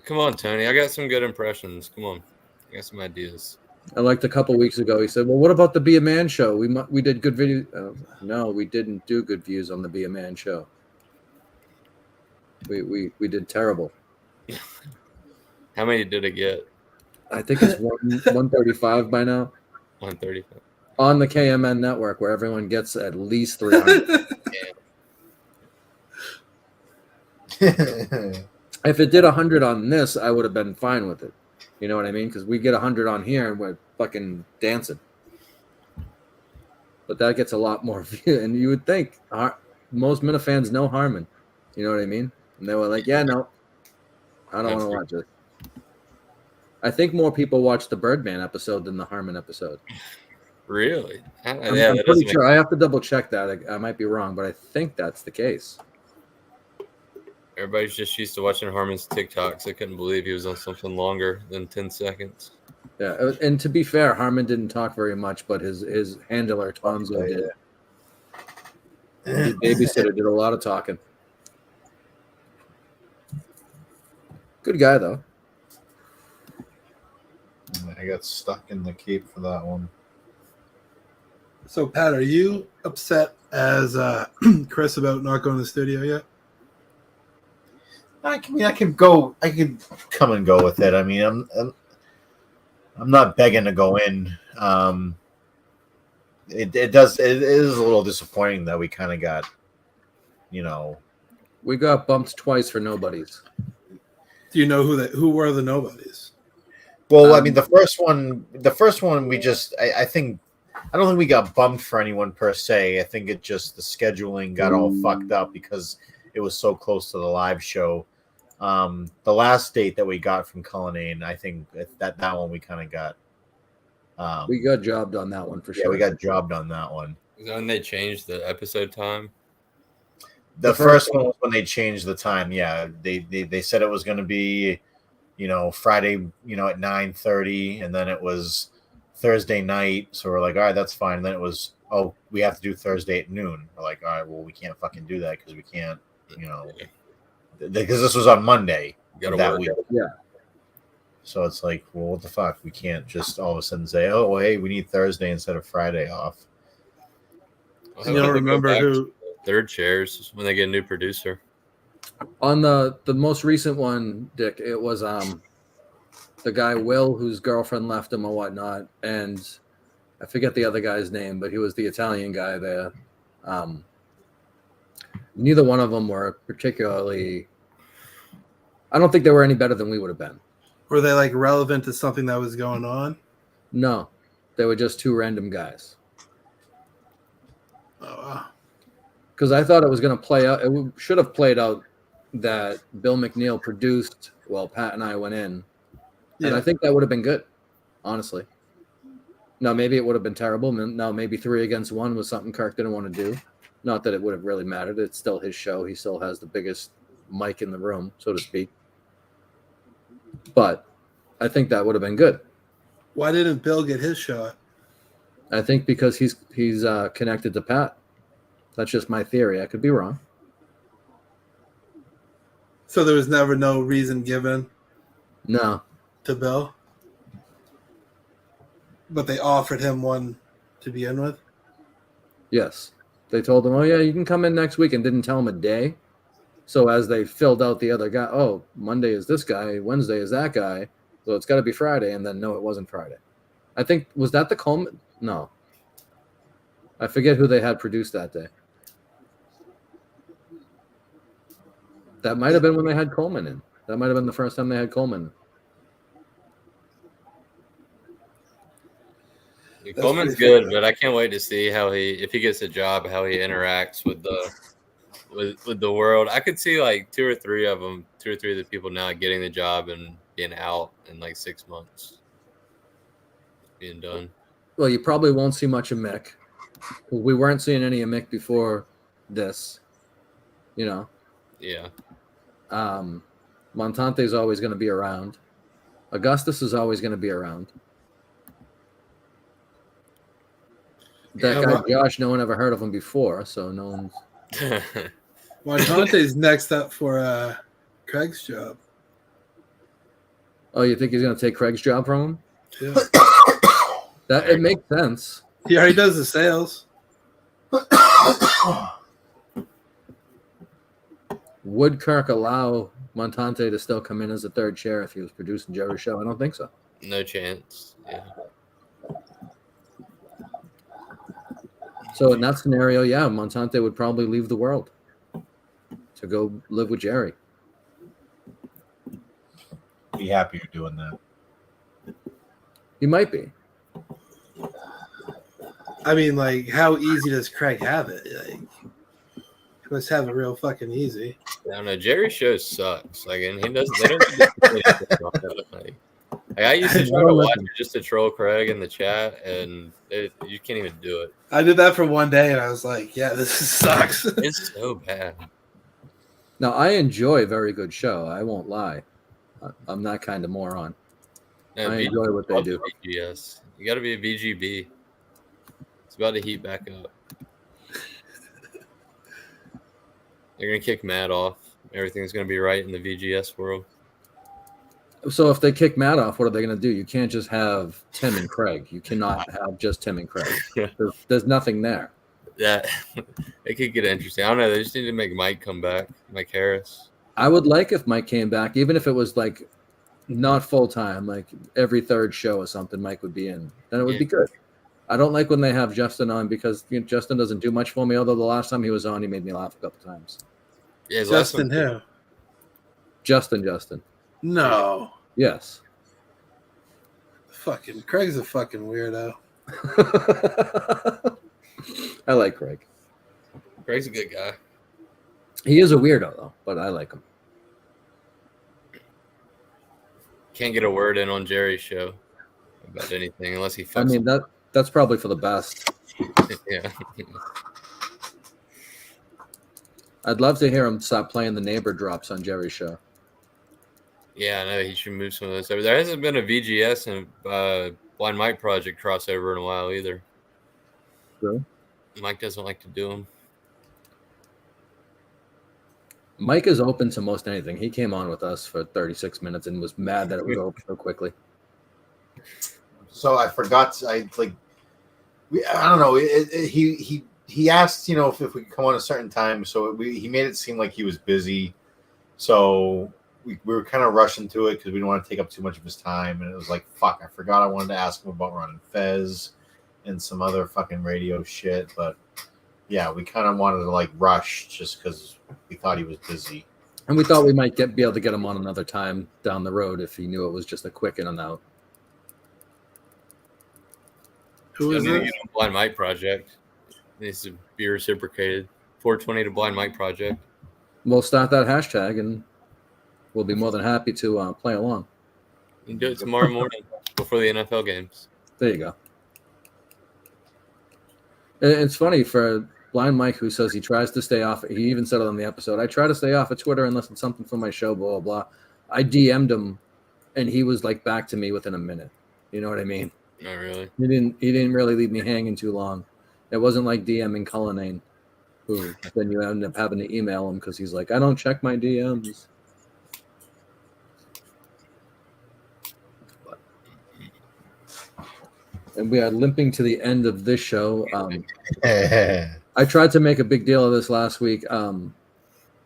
come on, Tony. I got some good impressions. Come on. I got some ideas. I liked a couple weeks ago, he said, well, what about the Be a Man show? We did good video. No, we didn't do good views on the Be a Man show. We did terrible. How many did it get? I think it's 135 by now. 135. On the KMN network, where everyone gets at least 300. If it did 100 on this, I would have been fine with it. You know what I mean? Because we get 100 on here and we're fucking dancing. But that gets a lot more view. And you would think most Minifans know Harmon. You know what I mean? And they were like, yeah, no, I don't want to watch it. I think more people watch the Birdman episode than the Harmon episode. Really? I'm pretty sure. I have to double check that. I might be wrong, but I think that's the case. Everybody's just used to watching Harmon's TikToks. I couldn't believe he was on something longer than 10 seconds. Yeah, and to be fair, Harmon didn't talk very much, but his handler, Tonzo, did. His babysitter did a lot of talking. Good guy, though. I got stuck in the Cape for that one. So, Pat, are you upset as Chris about not going to the studio yet? I can go. I can come and go with it. I mean, I'm not begging to go in. It is a little disappointing that we kind of got, we got bumped twice for nobodies. Do you know who were the nobodies? Well, I mean, the first one, we just, I think, I don't think we got bumped for anyone per se. I think it just, the scheduling got all fucked up because it was so close to the live show. The last date that we got from Cullinane, I think that one we kind of got. We got jobbed on that one for sure. Yeah, we got jobbed on that one. Is that when they changed the episode time? The first one was when they changed the time. Yeah, they said it was going to be, Friday, at 9:30, and then it was Thursday night. So we're like, all right, that's fine. And then it was, oh, we have to do Thursday at noon. We're like, all right, well, we can't fucking do that because we can't, because this was on Monday that week. Yeah. So it's like, well, what the fuck? We can't just all of a sudden say, oh, well, hey, we need Thursday instead of Friday off. You don't remember who? Third chairs when they get a new producer. On the most recent one, Dick, it was the guy Will, whose girlfriend left him or whatnot, and I forget the other guy's name, but he was the Italian guy there. Neither one of them were particularly. I don't think they were any better than we would have been. Were they like relevant to something that was going on? No, they were just two random guys. Oh, wow. Because I thought it was going to play out. It should have played out that Bill McNeil produced while Pat and I went in. Yeah. And I think that would have been good, honestly. No, maybe it would have been terrible. No, maybe 3 against 1 was something Kirk didn't want to do. Not that it would have really mattered. It's still his show. He still has the biggest mic in the room, so to speak. But I think that would have been good. Why didn't Bill get his shot? I think because he's connected to Pat. That's just my theory. I could be wrong. So there was never no reason given? No. To Bill? But they offered him one to begin with? Yes. They told him, oh, yeah, you can come in next week, and didn't tell him a day. So as they filled out the other guy, oh, Monday is this guy, Wednesday is that guy, so it's got to be Friday. And then, no, it wasn't Friday. I think, was that the Coleman? No. I forget who they had produced that day. That might have been when they had Coleman in. That might have been the first time they had Coleman. Coleman's good, but I can't wait to see how if he gets a job, how he interacts with the world. I could see like two or three of the people now getting the job and being out in like 6 months. being done. Well, you probably won't see much of Mick. We weren't seeing any of Mick before this. You know. Yeah. Montante is always going to be around. Augustus is always going to be around. That guy Josh, no one ever heard of him before, so no one's. Montante's next up for Craig's job. Oh, you think he's going to take Craig's job from him? Yeah. That it makes sense. He already does the sales. Would Kirk allow Montante to still come in as a third chair if he was producing Jerry's show? I don't think so. No chance. Yeah. So in that scenario, yeah, Montante would probably leave the world to go live with Jerry. Be happy you're doing that. He might be. I mean, like, how easy does Craig have it? Like, he must have it real fucking easy. I don't know. Jerry's show sucks. Like, and he doesn't. They don't do anything on it. Like, I used to try to watch it just to troll Craig in the chat, and you can't even do it. I did that for one day, and I was like, "Yeah, this sucks." It's so bad. Now I enjoy Very Good Show. I won't lie. I'm that kind of moron. No, I enjoy what they do. VGS. You got to be a VGB. It's about to heat back up. They're gonna kick Matt off. Everything's gonna be right in the VGS world. So if they kick Matt off, what are they going to do? You can't just have Tim and Craig. You cannot have just Tim and Craig. There's nothing there. Yeah, it could get interesting. I don't know. They just need to make Mike come back, Mike Harris. I would like if Mike came back, even if it was like not full time, like every third show or something. Mike would be in. Then it would be good. I don't like when they have Justin on because Justin doesn't do much for me. Although the last time he was on, he made me laugh a couple times. Yeah, Justin who? Justin. No. Yes. Fucking Craig's a fucking weirdo. I like Craig. Craig's a good guy. He is a weirdo though, but I like him. Can't get a word in on Jerry's show about anything unless he fucks. I mean that's probably for the best. Yeah. I'd love to hear him stop playing the neighbor drops on Jerry's show. Yeah, I know he should move some of this over. There hasn't been a VGS and Blind Mike Project crossover in a while either. Really? Mike doesn't like to do them. Mike is open to most anything. He came on with us for 36 minutes and was mad that it was over so quickly. So I forgot. I don't know. He asked, if we could come on a certain time. So he made it seem like he was busy. So we were kind of rushing to it because we didn't want to take up too much of his time. And it was like, fuck, I forgot I wanted to ask him about running Fez and some other fucking radio shit. But yeah, we kind of wanted to rush just because we thought he was busy. And we thought we might be able to get him on another time down the road if he knew it was just a quick in and out. Who is this? Blind Mike Project. It needs to be reciprocated. 420 to Blind Mike Project. We'll start that hashtag and we'll be more than happy to play along. You can do it tomorrow morning before the NFL games. There you go. It's funny for Blind Mike, who says he tries to stay off. He even said it on the episode. I try to stay off of Twitter unless it's something for my show, blah, blah, blah. I DM'd him and he was back to me within a minute. You know what I mean? Not really. He didn't really leave me hanging too long. It wasn't like DMing Cullinane, who then you end up having to email him because he's like, I don't check my DMs. And we are limping to the end of this show. I tried to make a big deal of this last week.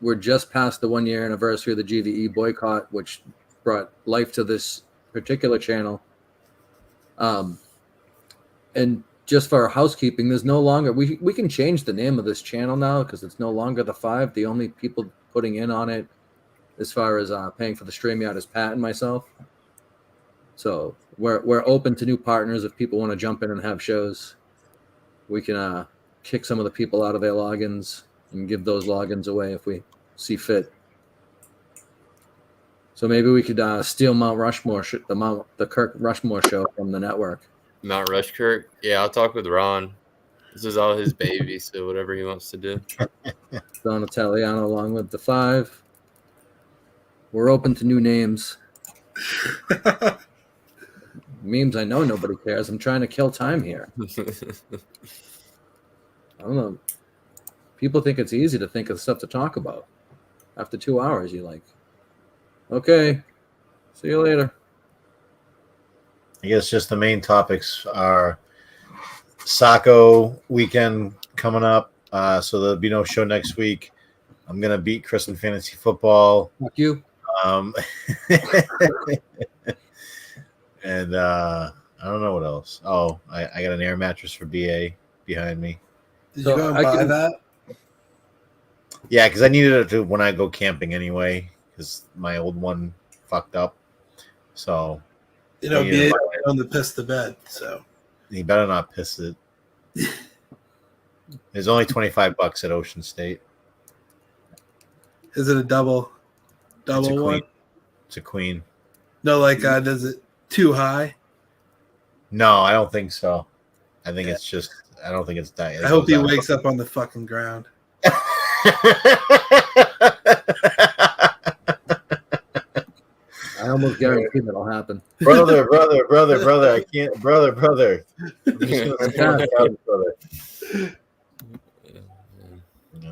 We're just past the 1 year anniversary of the GVE boycott, which brought life to this particular channel. And just for our housekeeping, there's no longer, we can change the name of this channel now because it's no longer the 5. The only people putting in on it as far as paying for the StreamYard is Pat and myself. So we're open to new partners. If people want to jump in and have shows, we can kick some of the people out of their logins and give those logins away if we see fit. So maybe we could steal Mount Rushmore, the Kirk Rushmore show from the network. Mount Rushkirk. Yeah, I'll talk with Ron. This is all his baby, so whatever he wants to do. Don Italiano along with the 5. We're open to new names. Memes, I know nobody cares. I'm trying to kill time here. I don't know. People think it's easy to think of stuff to talk about. After 2 hours, you're like, okay, see you later. I guess just the main topics are Saco weekend coming up. So there'll be no show next week. I'm going to beat Chris in fantasy football. Fuck you. And I don't know what else. Oh, I got an air mattress for BA behind me. Did you go and buy that? Yeah, because I needed it to when I go camping anyway, because my old one fucked up. So BA on the piss the bed, so he better not piss it. There's only $25 at Ocean State. Is it a double one? It's a queen. No, does it too high? No, I don't think so. I think it's just. I don't think it's that. I hope he wakes up on the fucking ground. I almost guarantee that'll happen. Brother. I can't. Brother. I'm just gonna brother.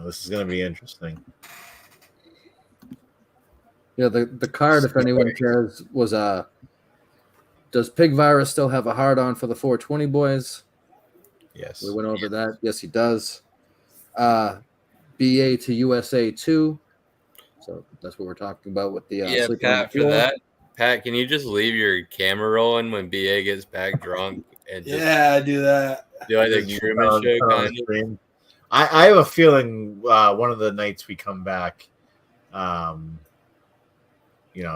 This is gonna be interesting. Yeah, the card, if anyone cares, was does Pig Virus still have a hard on for the 420 boys? Yes. We went over that. Yes, he does. BA to USA 2. So that's what we're talking about with the yeah, Pat, for that. Pat, can you just leave your camera rolling when BA gets back drunk? And just do that. Do like the Truman Show kind of? I have a feeling one of the nights we come back,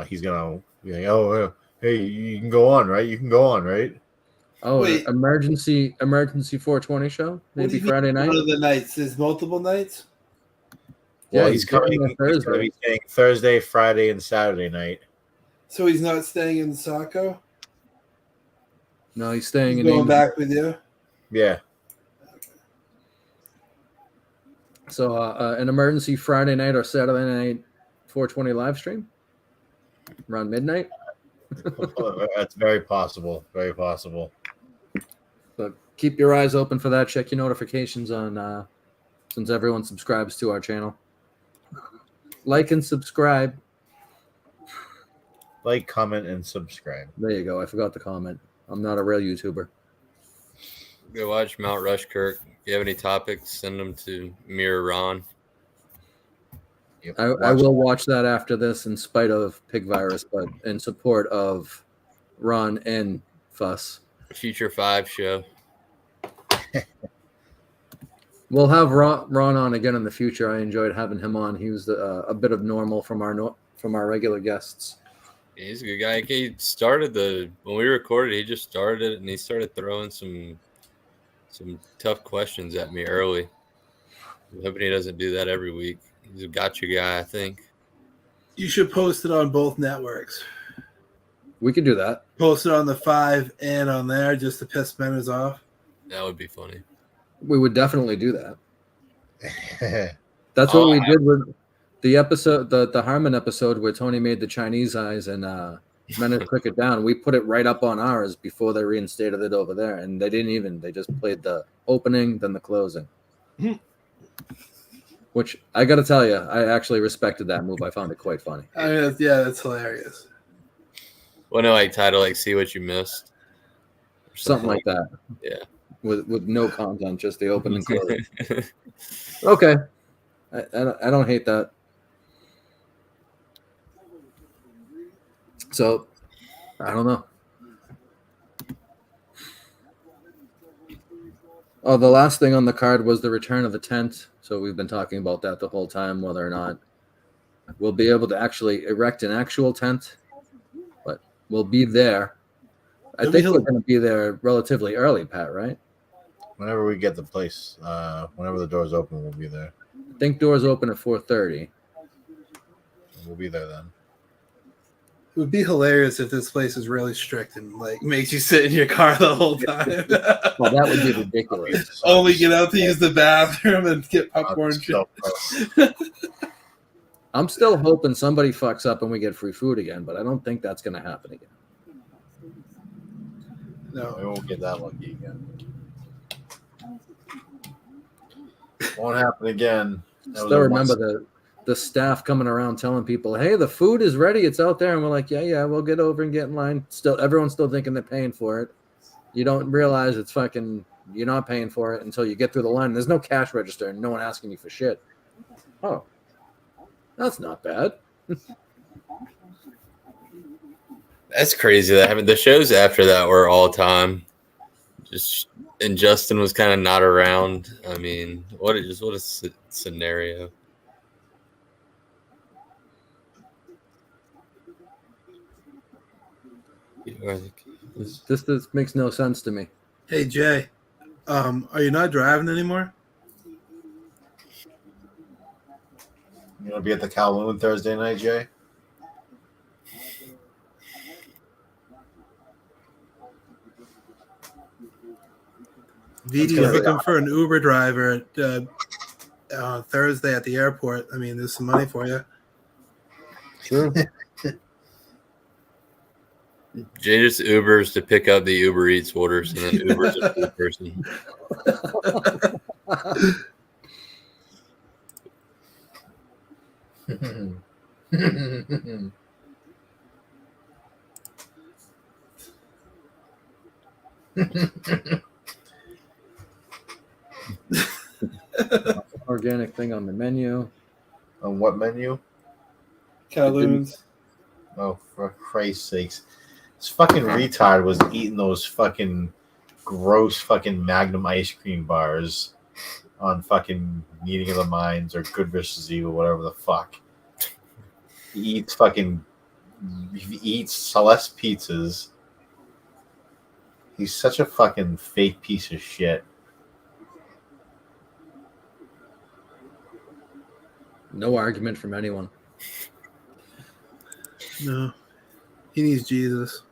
he's gonna be like, "Oh, hey, you can go on, right? You can go on, right?" Oh, wait. emergency 420 show? Maybe Friday night? One of the nights. There's multiple nights? Yeah, he's coming Thursday. He's staying Thursday, Friday, and Saturday night. So he's not staying in Saco? No, he's staying in going back with you? Yeah. So an emergency Friday night or Saturday night 420 live stream around midnight. That's very possible. Very possible. So keep your eyes open for that. Check your notifications on since everyone subscribes to our channel. Like and subscribe. Like, comment, and subscribe. There you go. I forgot to comment. I'm not a real YouTuber. Go watch Mount Rushkirk. If you have any topics, send them to me or Ron. Yep. I will watch that after this in spite of Pig Virus, but in support of Ron and Fuss. Future 5 show. We'll have Ron on again in the future. I enjoyed having him on. He was a bit of normal from our regular guests. Yeah, he's a good guy. He started when we recorded, he just started it and he started throwing some tough questions at me early. I'm hoping he doesn't do that every week. He's a gotcha guy, I think. You should post it on both networks. We could do that. Post it on the 5 and on there just to piss Benners off. That would be funny. We would definitely do that. That's what we did with the episode, the Harmon episode where Tony made the Chinese eyes and Menace took it down. We put it right up on ours before they reinstated it over there, and they just played the opening, then the closing. Which I got to tell you, I actually respected that move. I found it quite funny. I mean, that's hilarious. Well, no, title see what you missed, something like that. Yeah, with no content, just the open and close. Okay, I don't hate that. So, I don't know. Oh, the last thing on the card was the return of the tent. So we've been talking about that the whole time, whether or not we'll be able to actually erect an actual tent, but we'll be there. I think we're going to be there relatively early, Pat, right? Whenever we get the place, whenever the doors open, we'll be there. I think doors open at 4:30. We'll be there then. It would be hilarious if this place is really strict and like makes you sit in your car the whole time. Well, that would be ridiculous. Only get out to use the bathroom and get popcorn. I'm still hoping somebody fucks up and we get free food again, but I don't think that's going to happen again. No, we won't get that lucky again. Won't happen again. Still remember the staff coming around telling people, "Hey, the food is ready. It's out there." And we're like, "Yeah, we'll get over and get in line." Still, everyone's still thinking they're paying for it. You don't realize it's fucking. You're not paying for it until you get through the line. There's no cash register and no one asking you for shit. Oh, that's not bad. That's crazy. That happened. The shows after that were all time. And Justin was kind of not around. I mean, what a scenario. This makes no sense to me. Hey Jay, are you not driving anymore? You gonna be at the Kowloon Thursday night, Jay? VD is looking for an Uber driver Thursday at the airport. I mean, there's some money for you. Sure. Jay just Ubers to pick up the Uber Eats orders and then Ubers a food person. Organic thing on the menu. On what menu? Kowloon's. Oh, for Christ's sakes. This fucking retard was eating those fucking gross fucking Magnum ice cream bars on fucking Meeting of the Minds or Good vs. Evil, whatever the fuck. He eats Celeste pizzas. He's such a fucking fake piece of shit. No argument from anyone. No. He needs Jesus.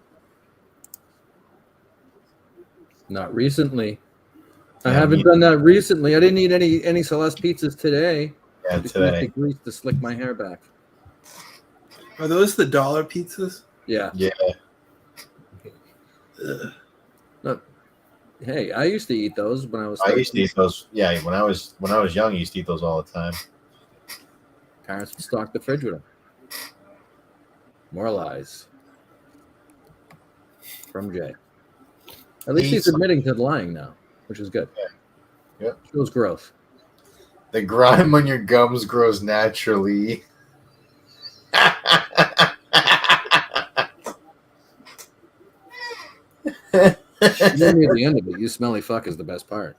Not recently. I haven't done that recently. I didn't eat any Celeste pizzas today. Yeah, today. Grease to slick my hair back. Are those the dollar pizzas? Yeah. Yeah. Look, hey, I used to eat those when I was. 13. I used to eat those. Yeah, when I was young, I used to eat those all the time. Parents would stock the fridge with them. More lies from Jay. At least he's admitting to lying now, which is good. Yeah. Yep. Shows growth. The grime on your gums grows naturally. Near the end of it, you smelly fuck is the best part.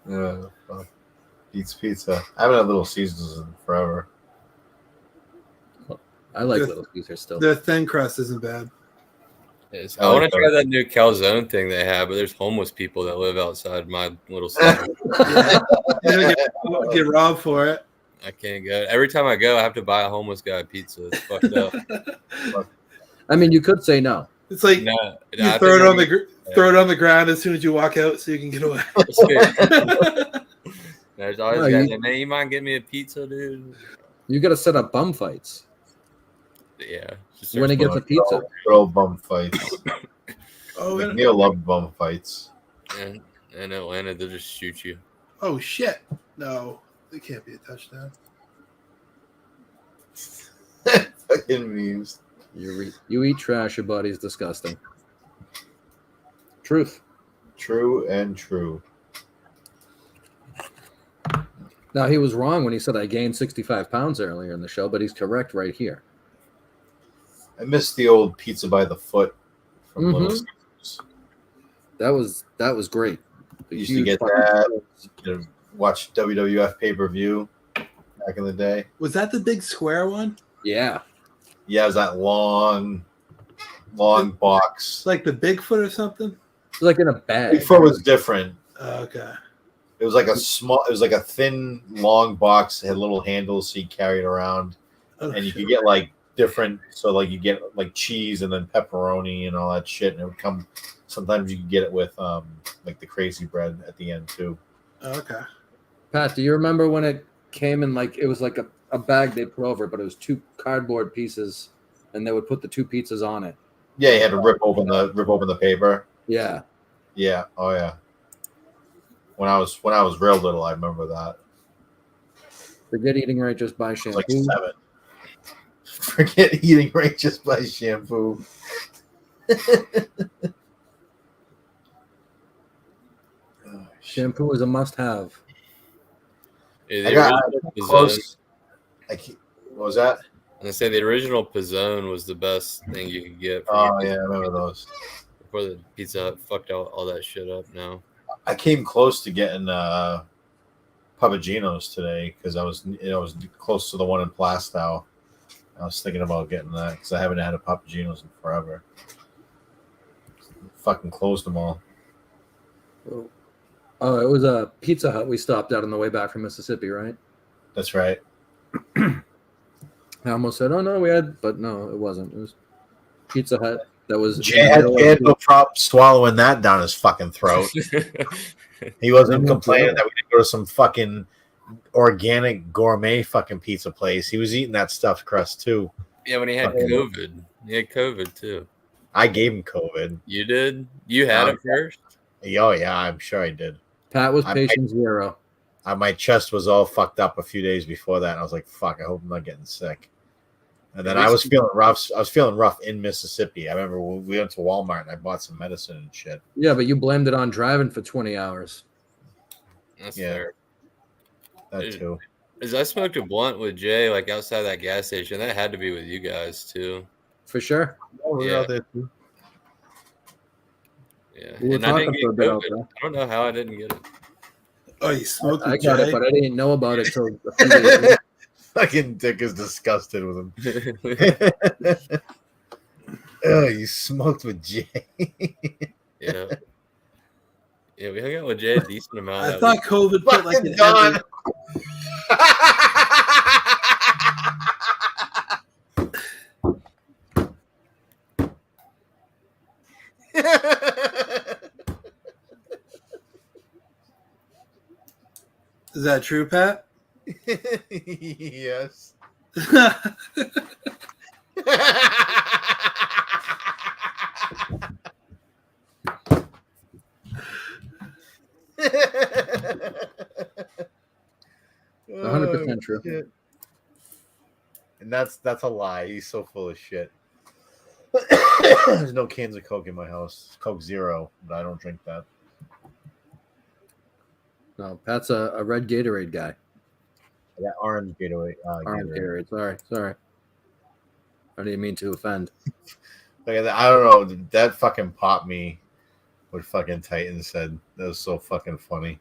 Yeah, Pete's Pizza. I haven't had Little Caesars in forever. I like Little Caesars still. The thin crust isn't bad. Yes. I want to try that new calzone thing they have, but there's homeless people that live outside my Little Caesars. You're gonna get robbed for it. I can't go. Every time I go, I have to buy a homeless guy a pizza. It's fucked up. I mean, you could say no. It's like you throw it on the ground as soon as you walk out, so you can get away. There's always guys like, man, you mind getting me a pizza, dude? You got to set up bum fights. Yeah. When he gets a pizza. Girl bum fights. Neil loved bum fights. And in Atlanta, they'll just shoot you. Oh, shit. No, it can't be a touchdown. Fucking memes. You eat trash, your body's disgusting. Truth. True and true. Now, he was wrong when he said I gained 65 pounds earlier in the show, but he's correct right here. I miss the old pizza by the foot from Little Caesars. That was great. I used to get that. To watch WWF pay-per-view back in the day. Was that the big square one? Yeah. Yeah, it was that long box. Like the Bigfoot or something? Like in a bag. Bigfoot was different. Okay. It was like a thin, long box. It had little handles so you carry it around. And you could get like different. So like you get like cheese and then pepperoni and all that shit, and it would come. Sometimes you could get it with like the crazy bread at the end too. Okay. Pat, do you remember when it came in like it was like a bag they put over, but it was 2 cardboard pieces, and they would put the 2 pizzas on it? Yeah, you had to rip open the paper. Yeah. Yeah. Oh yeah. When I was real little, I remember that. Forget eating right, just buy shampoo. Like 7. Forget eating right, just buy shampoo. Shampoo is a must-have. Yeah, I got close. What was that? I say the original Pizzone was the best thing you could get. Oh yeah, I remember those. Before the Pizza Hut fucked all that shit up. Now I came close to getting Papagino's today because I was close to the one in Plastow. I was thinking about getting that because I haven't had a Papagino's in forever. Fucking closed them all. Oh, it was a Pizza Hut we stopped at on the way back from Mississippi, right? That's right. I almost said, "Oh no, we had," but no, it wasn't. It was Pizza Hut. That was. Jay had no problem swallowing that down his fucking throat. He wasn't complaining that we didn't go to some fucking organic gourmet fucking pizza place. He was eating that stuffed crust too. Yeah, when he had COVID. He had COVID too. I gave him COVID. You did? You had it first? Oh yeah, I'm sure I did. Pat was patient 0. My chest was all fucked up a few days before that, and I was like, "Fuck! I hope I'm not getting sick." And then I was feeling rough. I was feeling rough in Mississippi. I remember we went to Walmart and I bought some medicine and shit. Yeah, but you blamed it on driving for 20 hours. That's fair. That too. As I smoked a blunt with Jay, like outside that gas station, that had to be with you guys too. For sure. Oh, we were out there too. Yeah, We were and I didn't talking get for a bit. COVID. I don't know how I didn't get it. Oh, you smoked I got Jay? it, but I didn't know about it till a few days later. Fucking Dick is disgusted with him. Oh, you smoked with Jay. Yeah. Yeah, we hung out with Jay a decent amount. I thought COVID put like an Done. Is that true, Pat? Yes. It's 100% true. Shit. And that's a lie. He's so full of shit. There's no cans of Coke in my house. Coke Zero, but I don't drink that. No, Pat's a red Gatorade guy. Yeah, orange Gatorade. Orange Gatorade. Sorry. I didn't mean to offend. Like, I don't know. That fucking popped me. What fucking Titan said. That was so fucking funny.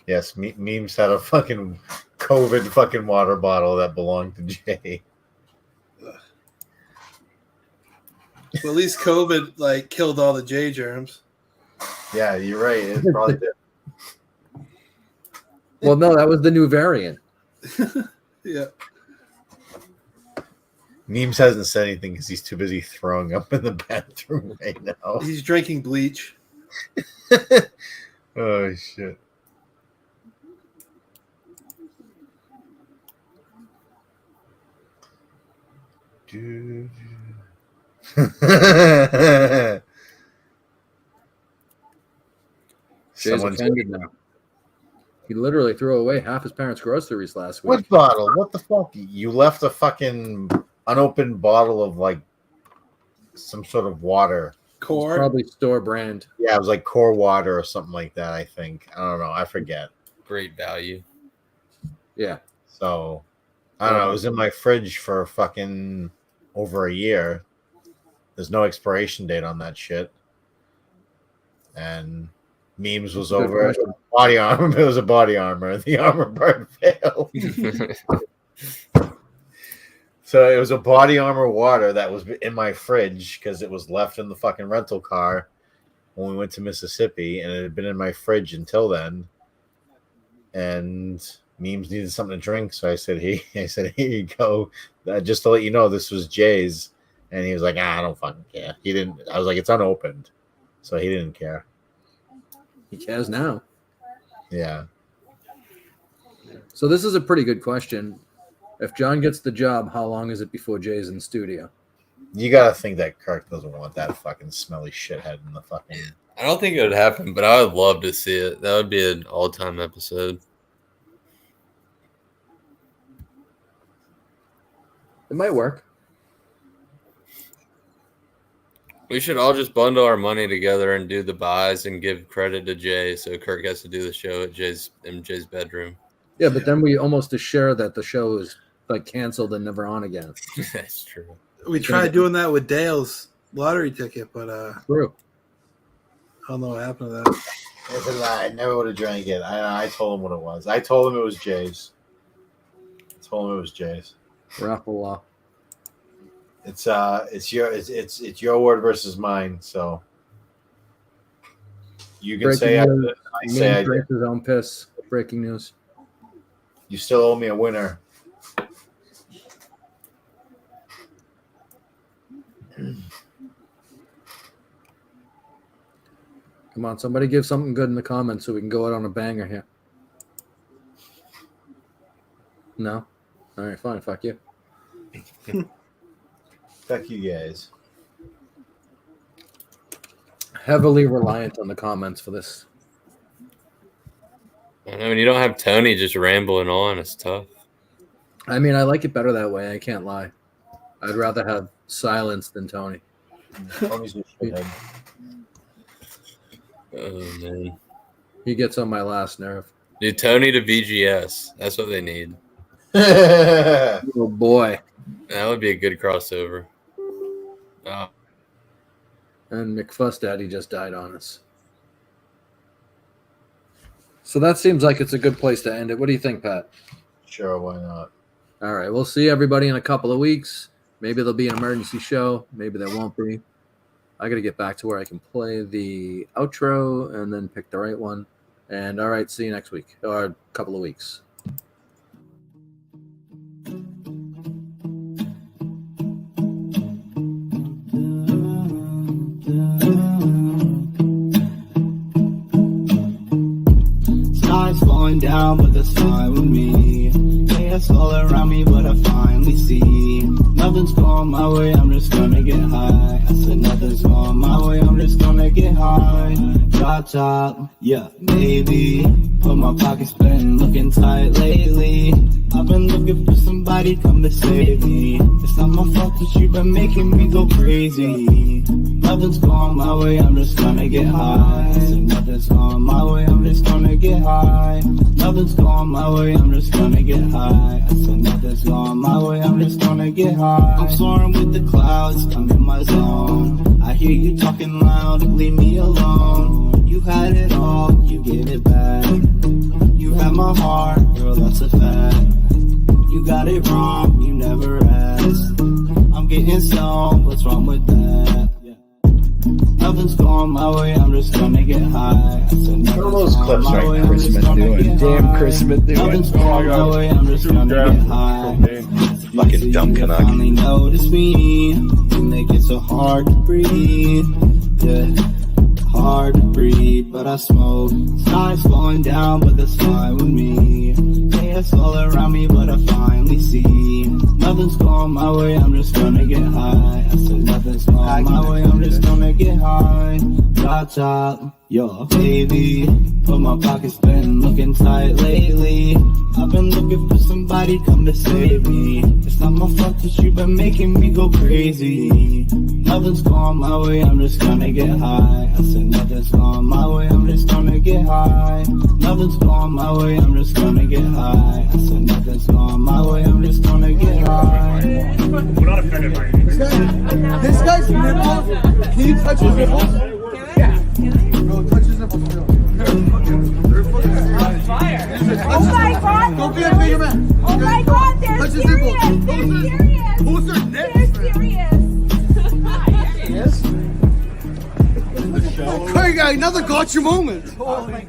Yes, memes had a fucking COVID fucking water bottle that belonged to Jay. Well, at least COVID like killed all the J germs. Yeah, you're right. It probably did. Well, no, that was the new variant. Yeah. Memes hasn't said anything because he's too busy throwing up in the bathroom right now. He's drinking bleach. Oh shit. Dude. Jay's offended now. He literally threw away half his parents' groceries last week. What bottle? What the fuck? You left a fucking unopened bottle of like some sort of water. Core? Probably store brand. Yeah, it was like core water or something like that, I think. I don't know. I forget. Great value. Yeah. So, I don't know. It was in my fridge for fucking over a year. There's no expiration date on that shit. And memes was over. Body armor. It was a body armor. The armor part failed. So it was a body armor water that was in my fridge because it was left in the fucking rental car when we went to Mississippi, and it had been in my fridge until then. And Memes needed something to drink, so I said, here you go. Just to let you know, this was Jay's. And he was like, I don't fucking care. He didn't. I was like, it's unopened. So he didn't care. He cares now. Yeah. So this is a pretty good question. If John gets the job, how long is it before Jay's in studio? You got to think that Kirk doesn't want that fucking smelly shithead in the fucking... I don't think it would happen, but I would love to see it. That would be an all-time episode. It might work. We should all just bundle our money together and do the buys and give credit to Jay, so Kirk has to do the show at Jay's bedroom. Yeah, but then we almost assure that the show is like canceled and never on again. That's true. We tried doing that with Dale's lottery ticket, but true. I don't know what happened to that. It's a lie. I never would have drank it. I told him what it was. I told him it was Jay's. Raffle law. It's your word versus mine. So you can say I say I drank his own piss. Breaking news. You still owe me a winner. Come on, somebody give something good in the comments so we can go out on a banger here. No? All right, fine. Fuck you. Fuck you guys. Heavily reliant on the comments for this. I mean, you don't have Tony just rambling on. It's tough. I mean, I like it better that way. I can't lie. I'd rather have silence than Tony. Tony's a shithead. Oh, man. He gets on my last nerve. Dude, Tony to VGS. That's what they need. Oh, boy. That would be a good crossover. Oh. And McFuss Daddy just died on us. So that seems like it's a good place to end it. What do you think, Pat? Sure, why not? All right, we'll see everybody in a couple of weeks. Maybe there'll be an emergency show. Maybe there won't be. I got to get back to where I can play the outro and then pick the right one. And all right, see you next week or a couple of weeks. Stars falling down, but that's fine with me. Chaos all around me, but I finally see nothing's going my way, I'm just gonna get high. I said nothing's going my way, I'm just gonna get high. Drop top, yeah, maybe. But my pocket's been looking tight lately. I've been looking for somebody come to save me. It's not my fault that you've been making me go crazy. Nothing's going my way, I'm just gonna get high. I said nothing's going my way, I'm just gonna get high. Nothing's going my way, I'm just gonna get high. I said nothing's going my way, I'm just gonna get high. I'm soaring with the clouds, I'm in my zone. I hear you talking loud, leave me alone. You had it all, you gave it back. You had my heart, girl, that's a fact. You got it wrong, you never asked. I'm getting stoned, what's wrong with that? Nothing's going my way, I'm just gonna get high. I said What are those clips right now? Chris Smith doing? Damn, Chris Smith doing? Nothing's going my way, I'm just gonna get high. Fucking dumb Canuck. Finally notice me, you make it so hard to breathe. Yeah, hard to breathe, but I smoke. Stars falling down, but that's fine with me. Chaos all around me, but I finally see nothing's going my way, I'm just gonna get high. I said nothing's going my way, I'm just gonna get high. Drop top, yo, baby. But my pocket's been looking tight lately. I've been looking for somebody come to save me. It's not my fault that you've been making me go crazy. Nothing's going my way, I'm just gonna get high. I said nothing's going my way, I'm just gonna get high. Nothing's going my way, I'm just gonna get high. I said nothing's going my way, I'm just gonna get high. We're not offended by it. This guy's nipples. Can you touch his nipples? Yeah. Bro, touch his nipples. Fire. Oh my God! Don't be a bigger man. Oh my God! They're serious. They're serious. Who's their nips? They're serious. Yes. Hey, guy, another gotcha moment. Oh my